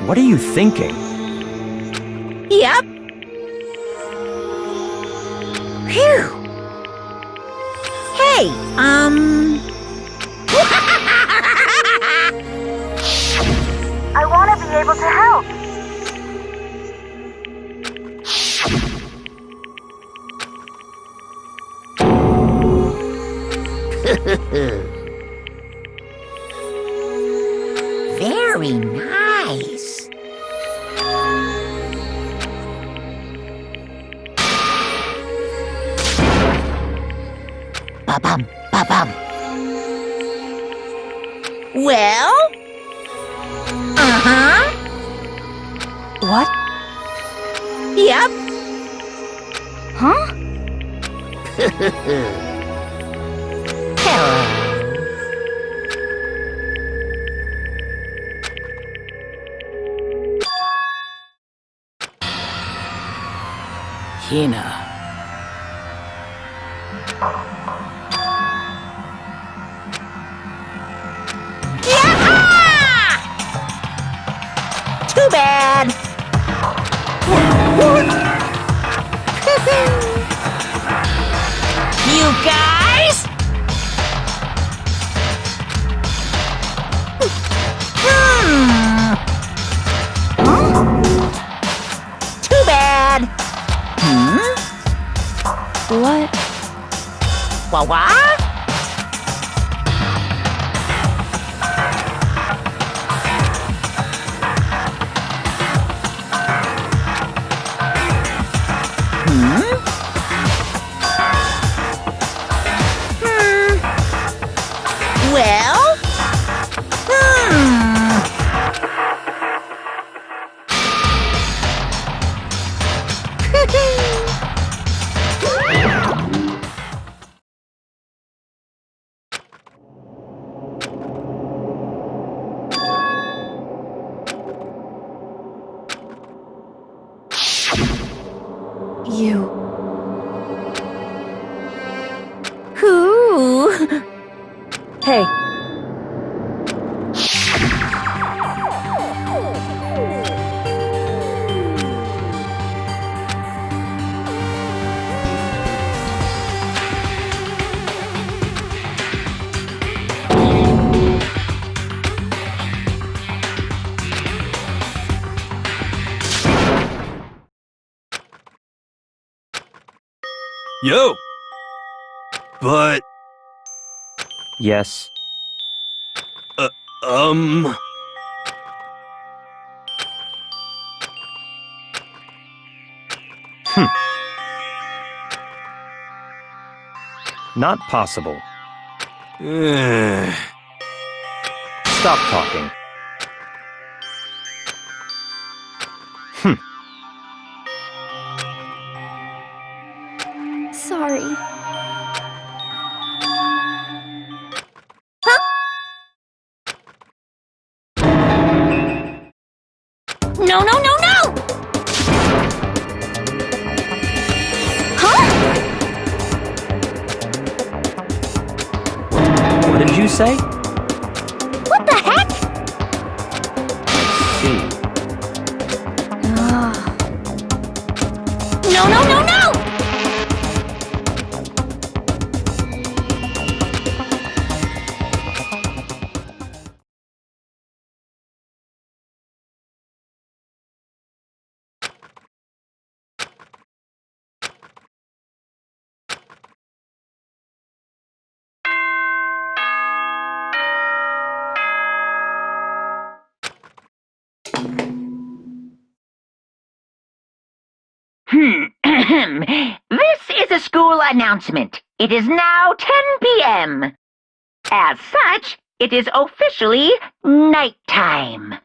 What are you thinking? Yep. Phew! Hey, I want to be able to help. Very nice. Ba-bum, ba-bum. Well? Uh-huh. What? Yep. Huh? Hello. Hina. Too bad. You guys? Too bad. What? What? Well? You. Who? Hey. Yo! But, Yes. um... Not possible. eh, Stop talking. Sorry. No, no, no, no! What did you say? What the heck? See. No, no, no, no! This is a school announcement. It is now 10 p.m. As such, it is officially nighttime.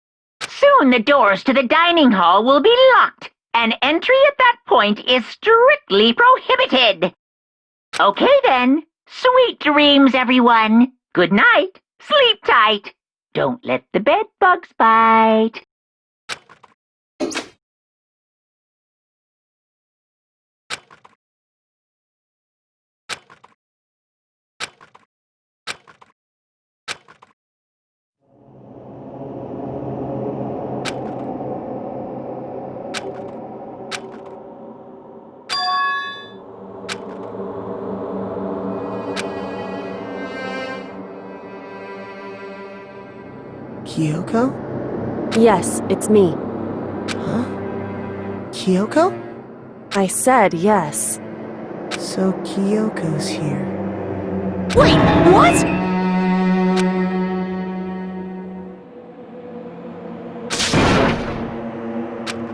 Soon the doors to the dining hall will be locked, and entry at that point is strictly prohibited. Okay then, sweet dreams, everyone. Good night. Sleep tight. Don't let the bed bugs bite. Kyoko? Yes, it's me. Huh? Kyoko? I said yes. So Kyoko's here. Wait, what?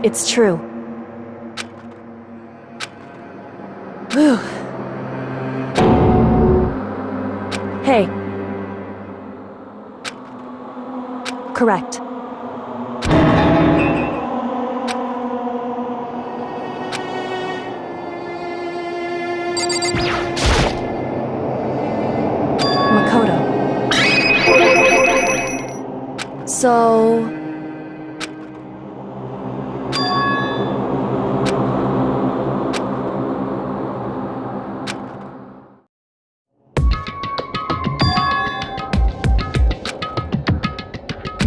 It's true. Whew. Hey. Correct. Makoto. So...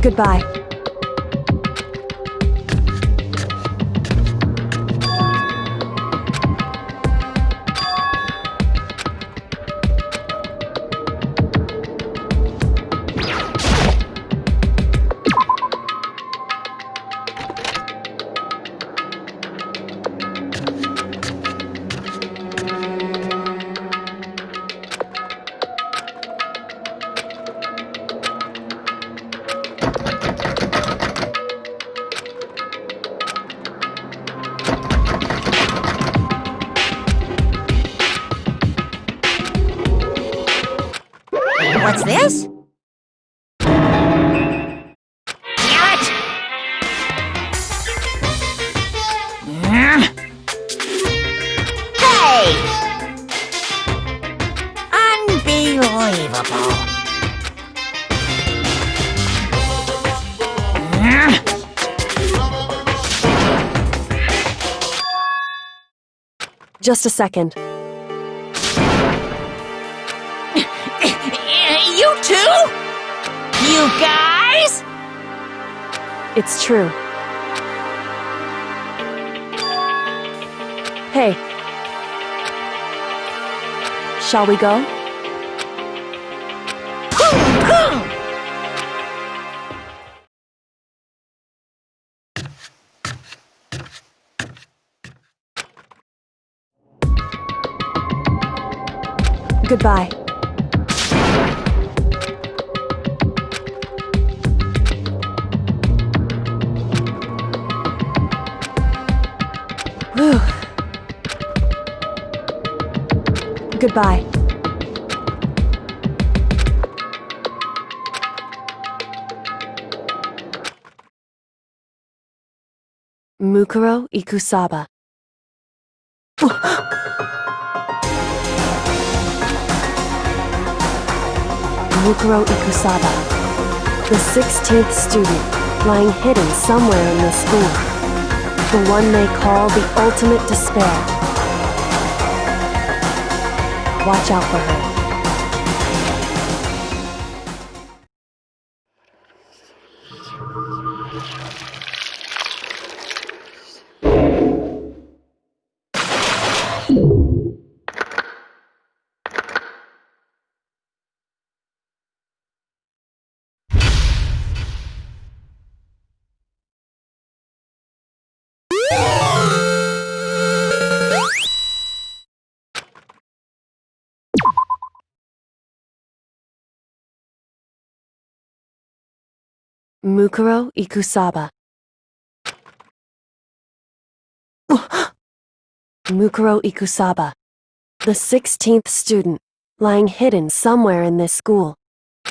Goodbye. What's this? Hey! Unbelievable. Just a second. You too? You guys? It's true. Hey. Shall we go? Goodbye. Whew. Goodbye. Mukuro Ikusaba. Mukuro Ikusaba, the 16th student, lying hidden somewhere in this school. The one they call the ultimate despair. Watch out for her. Mukuro Ikusaba. Mukuro Ikusaba, the 16th student, lying hidden somewhere in this school.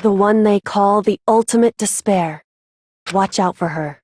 The one they call the ultimate despair. Watch out for her.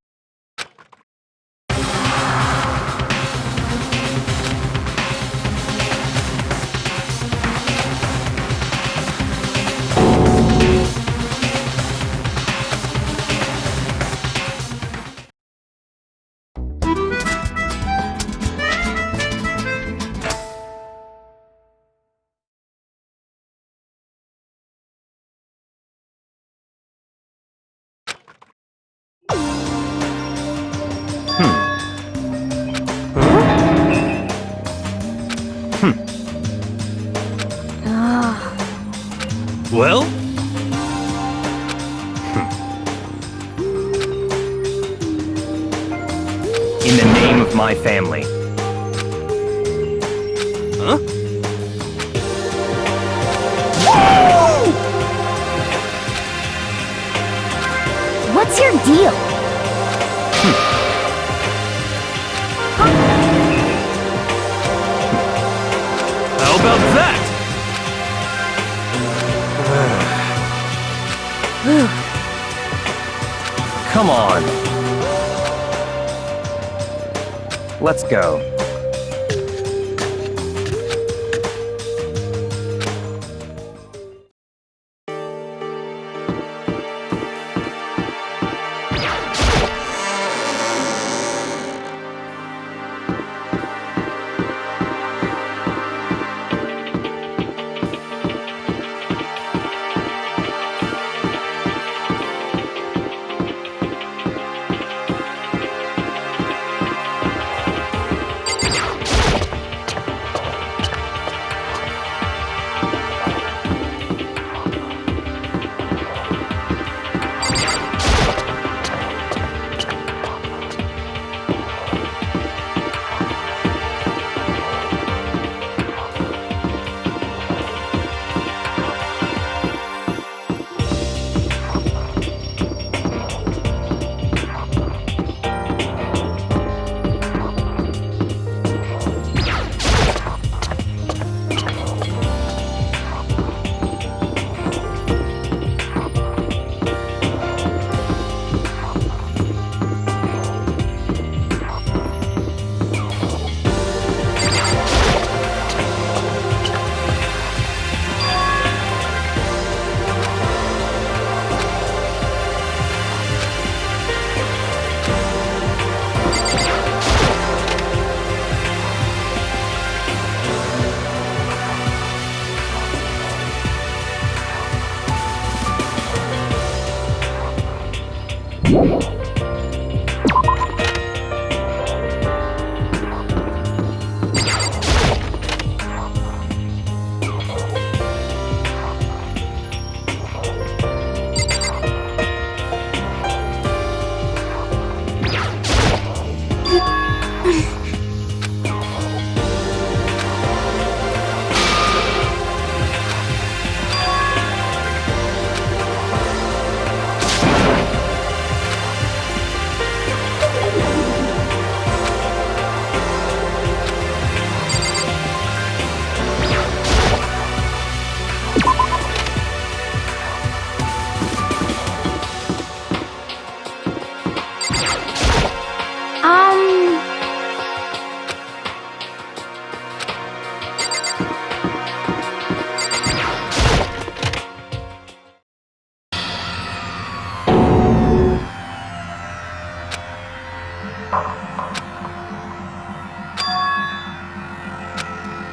Well? my family. Huh? What's your deal? How about that? Come on. Let's go.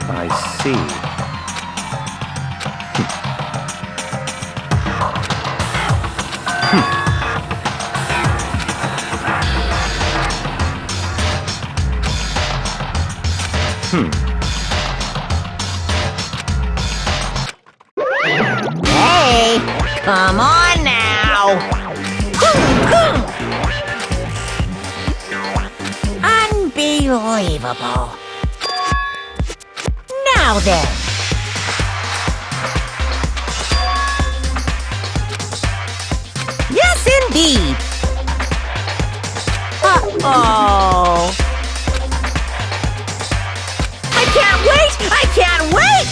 I see. Hey, come on now. Unbelievable. Now then. Yes, indeed. Uh-oh. I can't wait! I can't wait!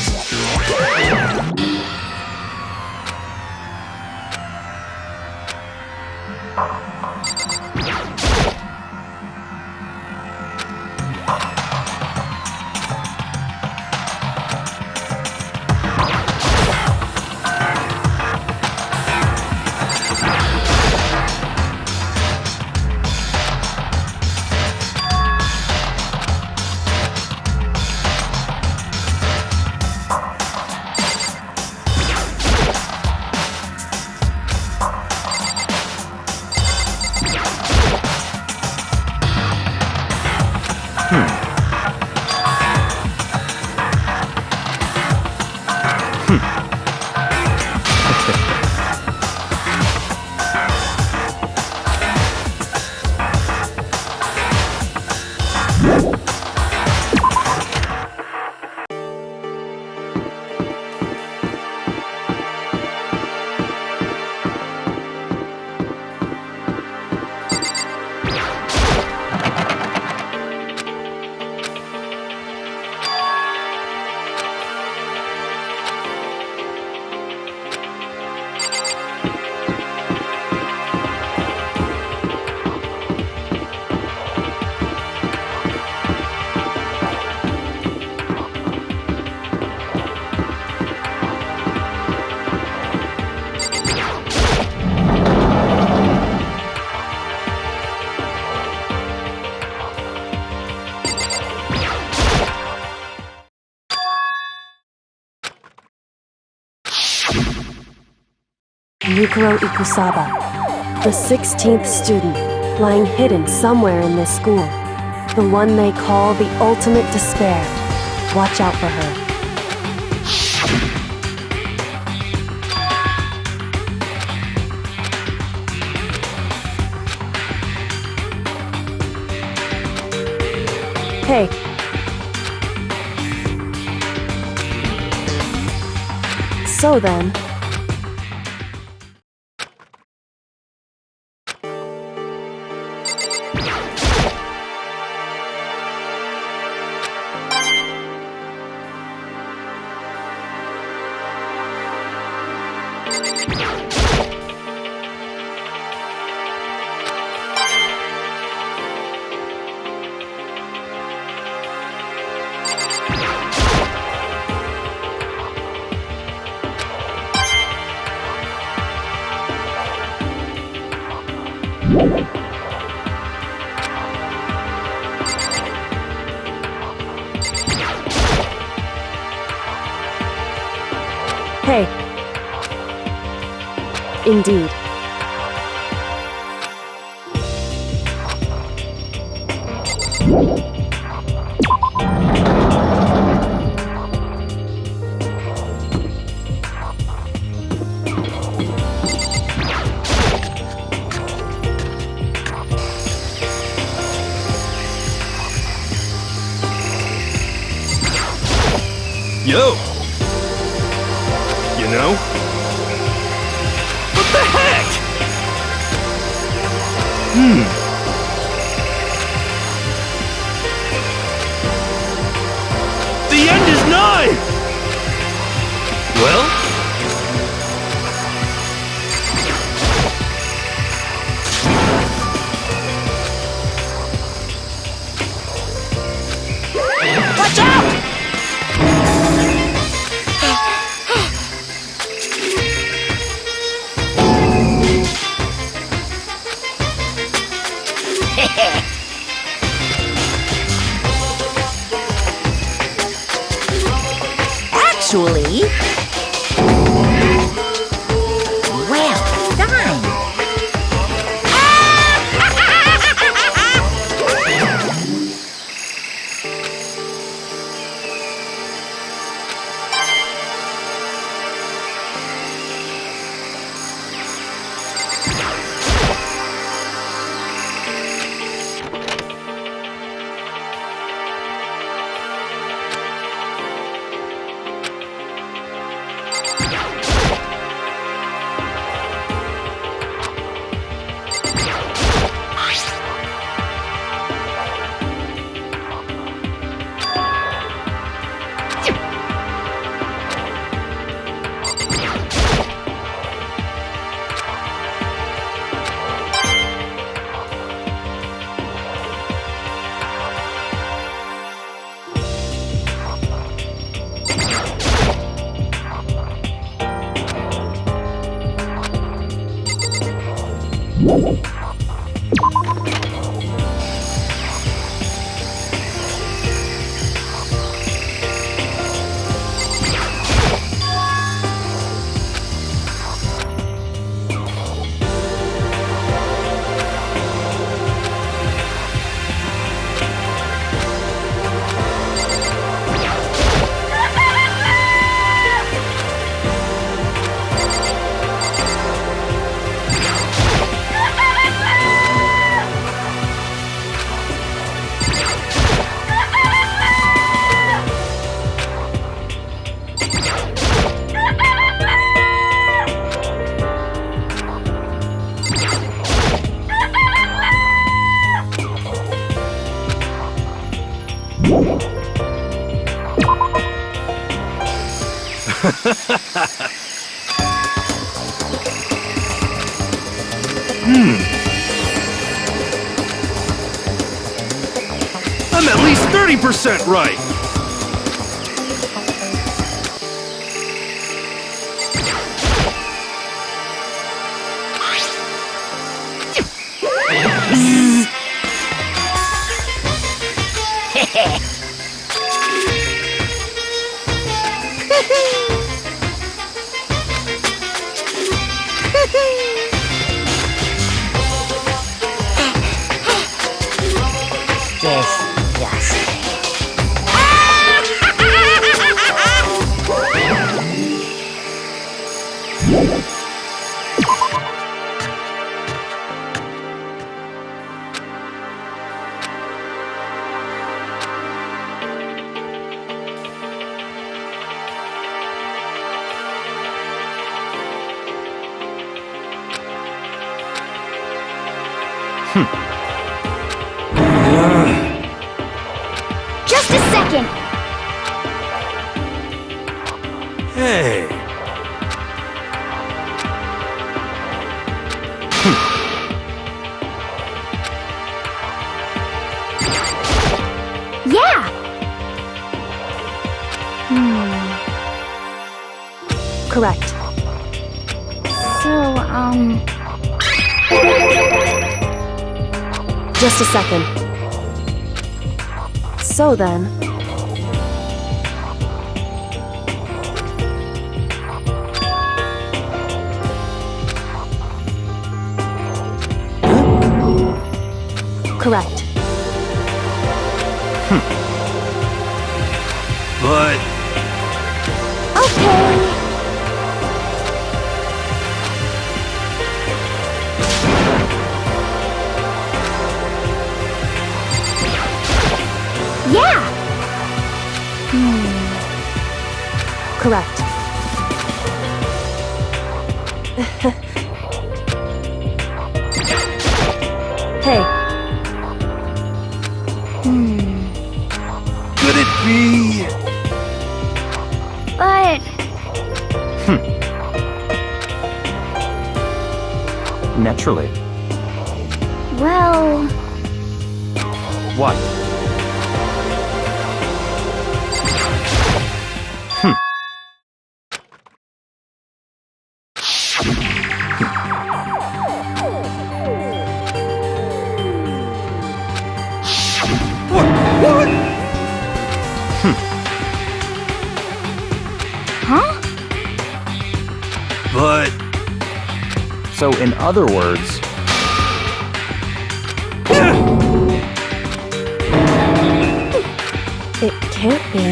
Yukiro Ikusaba, the 16th student, lying hidden somewhere in this school. The one they call the ultimate despair. Watch out for her. Hey. So then... Hey. Indeed. Yo! You know? What the heck? The end is nigh! Well? Watch out! Actually, well done. I'm at least 30% right! Just a second. Hey. Yeah. Correct. So, Just a second. So then... Correct. But... okay. Yeah. Correct. Hey, Could it be... But Naturally. well, What? What? huh? But... So, in other words, it can't be.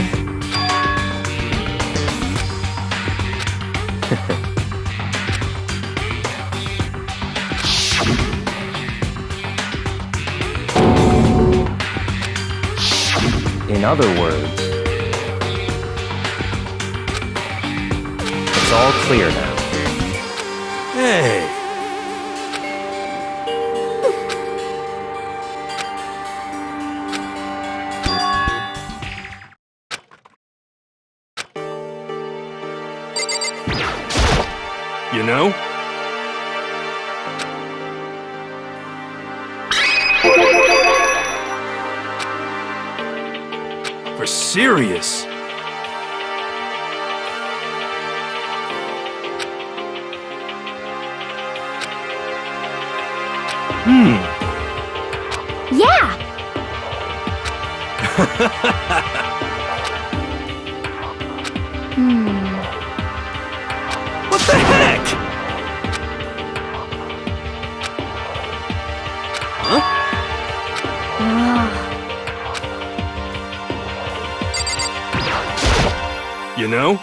in other words, it's all clear now. Hey. You know? For serious. Yeah! What the heck? You know?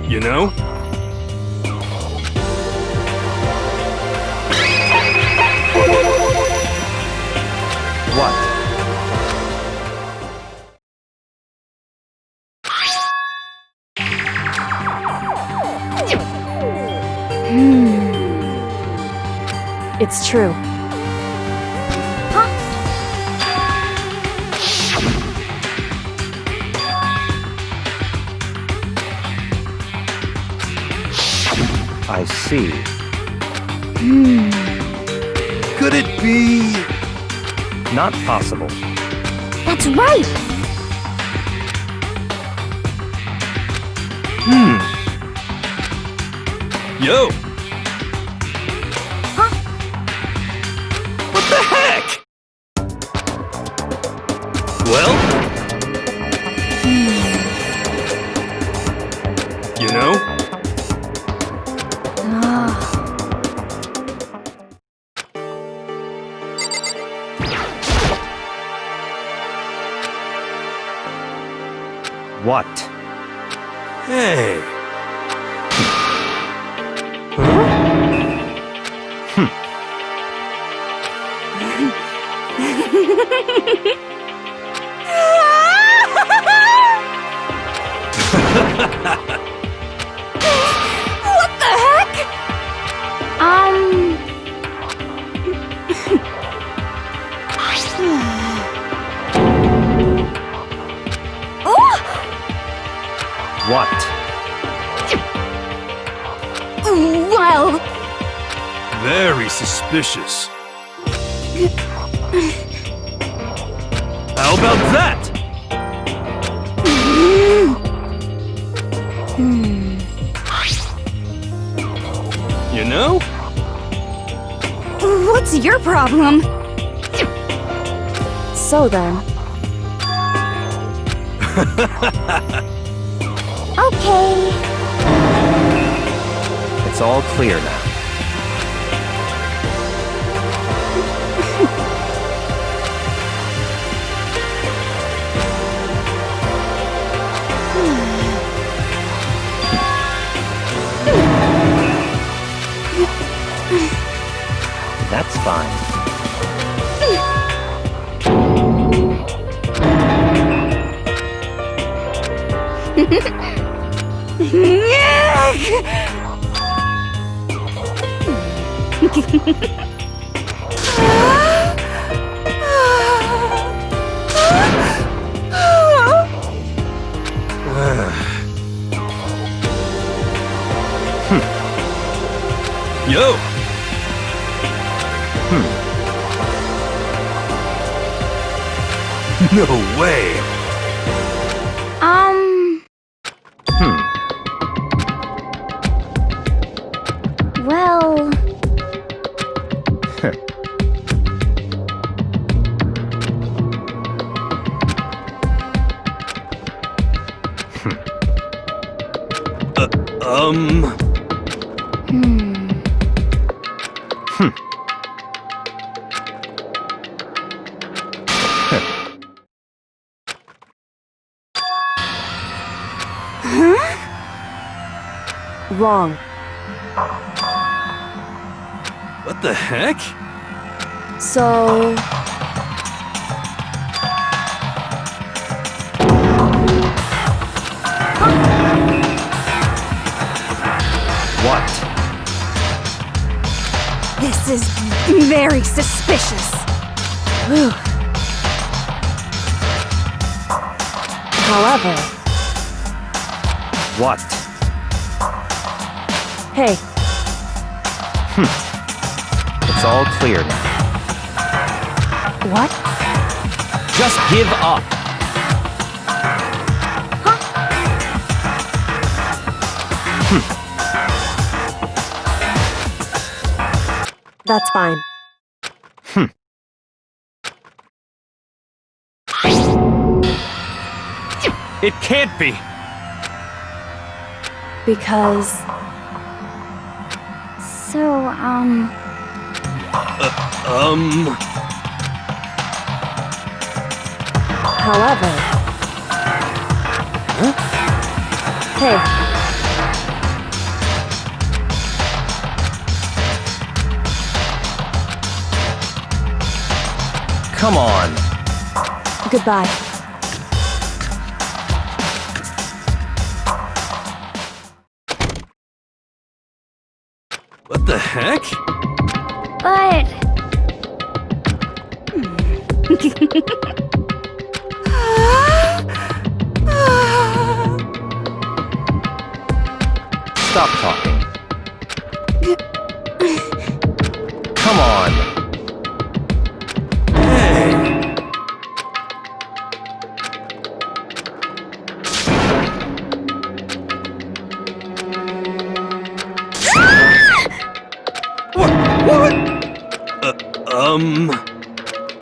You know? What? It's true. I see. Could it be? Not possible. That's right! Yo! What the heck? Well? You know? What? Hey. What the heck? Oh! What? Well, Very suspicious. How about that? You know? what's your problem? So then, Okay. It's all clear now. That's fine. Yo! No way! Well, wrong. What the heck? So, What? This is very suspicious. however, What? hey, It's all clear now. what? Just give up. That's fine. It can't be. Because, so, however, hey, Come on. goodbye. What the heck? but Stop talking. Come on.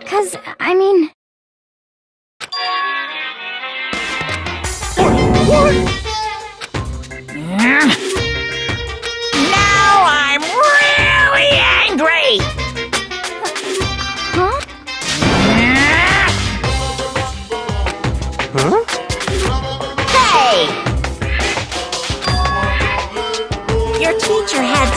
cause I mean, Now I'm really angry! huh? Hey! Your teacher had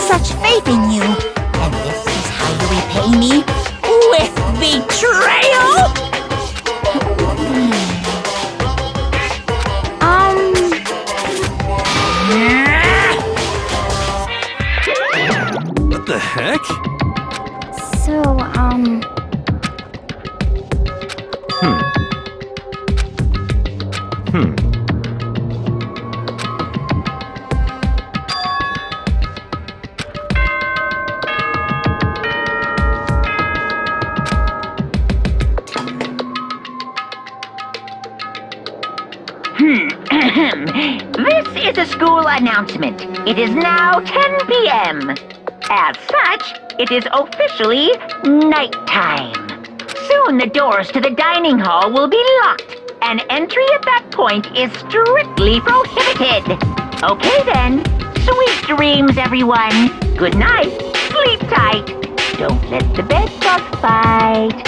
This is a school announcement. It is now 10 p.m. As such, it is officially nighttime. Soon the doors to the dining hall will be locked, and entry at that point is strictly prohibited. Okay then. Sweet dreams, everyone. Good night. Sleep tight. Don't let the bed bugs bite.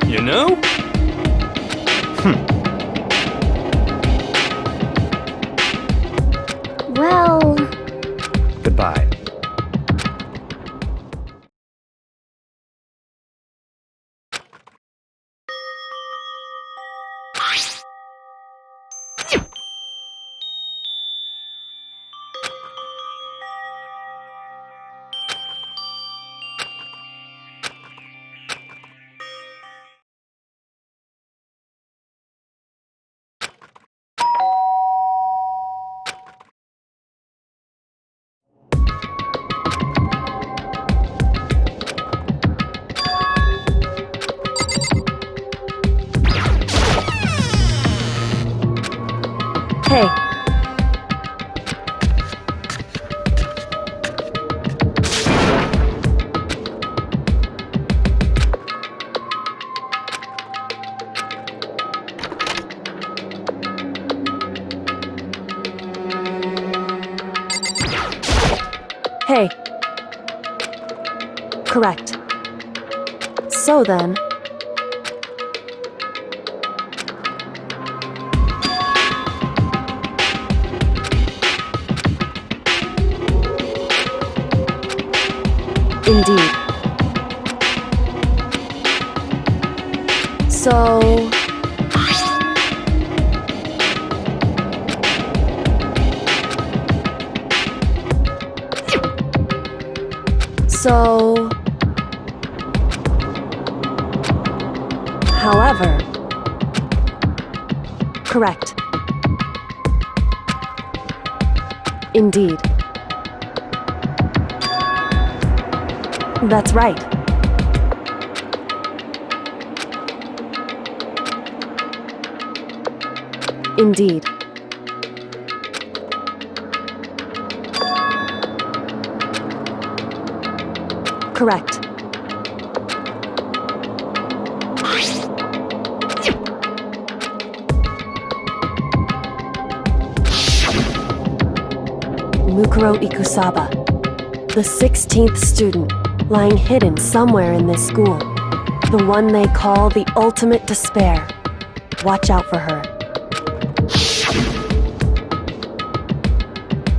You know? Well... Goodbye. Hey. Hey. Correct. So then... Indeed. So... So... However... Correct. Indeed. That's right. Indeed. Correct. Mukuro Ikusaba, the 16th student, lying hidden somewhere in this school. The one they call the ultimate despair. Watch out for her.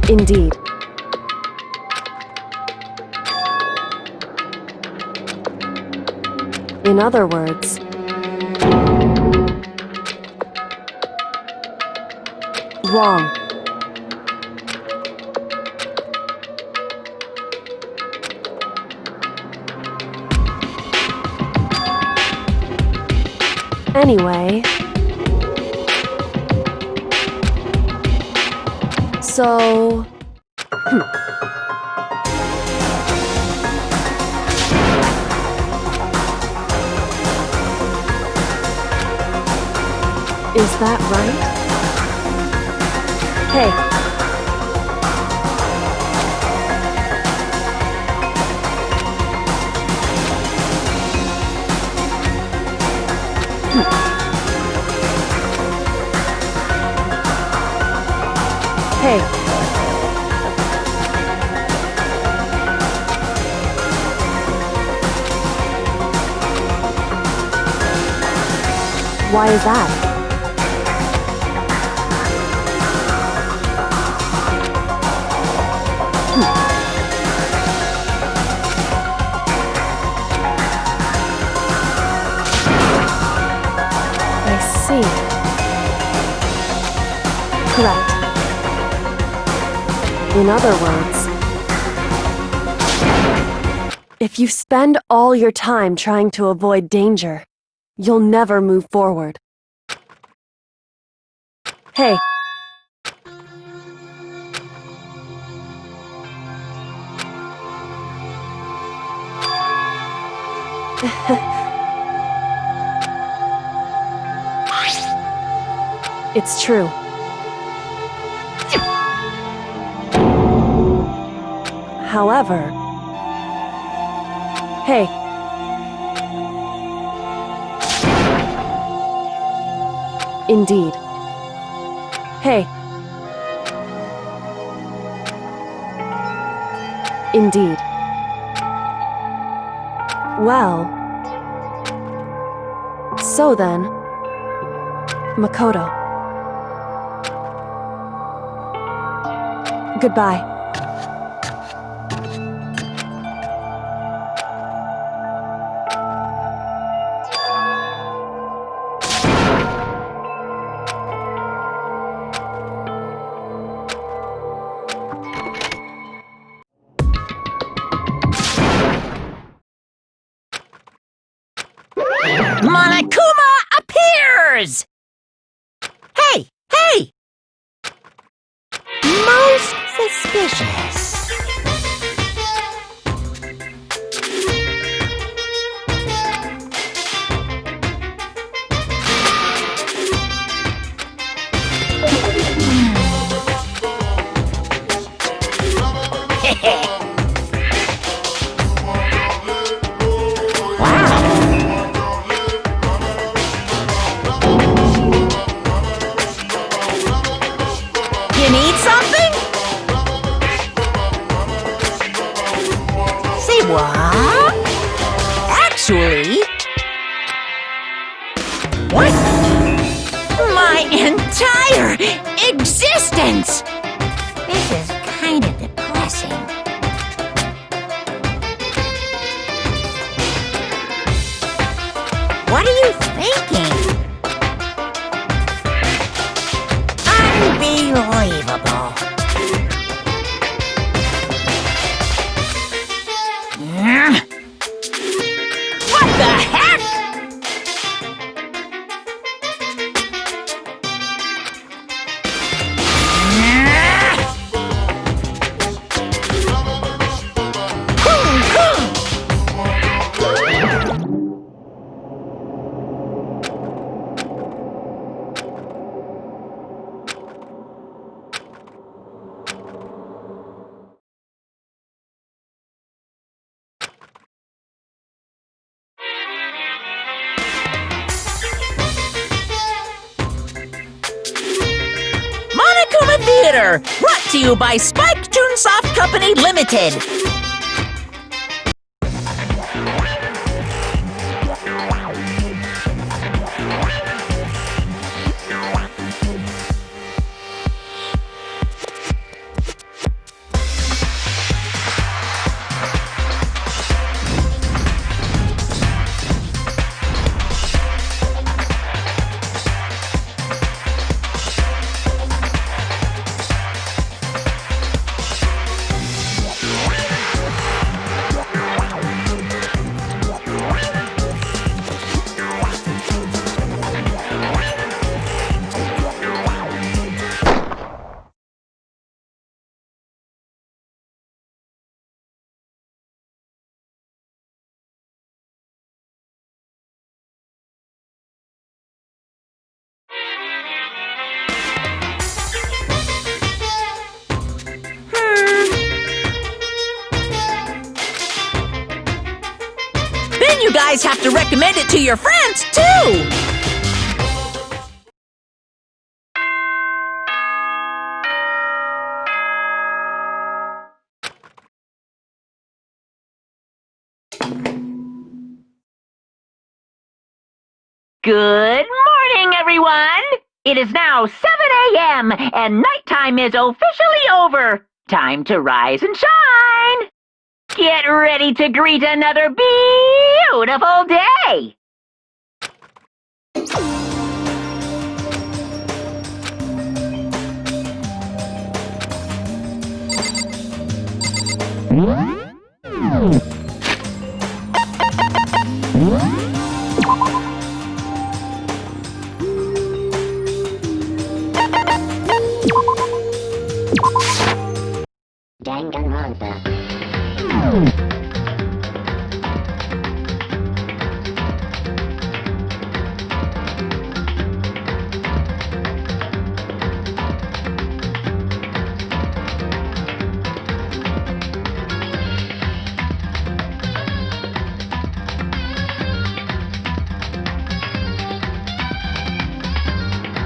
Indeed. In other words, wrong. Anyway, so... Is that right? Hey. Hey. Why is that? I see. Correct. In other words, If you spend all your time trying to avoid danger, you'll never move forward. Hey. It's true. However... Hey. Indeed. Hey. Indeed. Well... So then... Makoto. Goodbye. Monokuma appears! Hey! Hey! Most suspicious. You need something? Say what? Actually... What? My entire existence! This is kind of depressing. What are you thinking? Unbelievable. What the heck? Monokuma Theater, brought to you by Spike Toonsoft Company Limited. Then you guys have to recommend it to your friends, too! Good morning, everyone! It is now 7 a.m., and nighttime is officially over. Time to rise and shine! Get ready to greet another beautiful day! Danganronpa.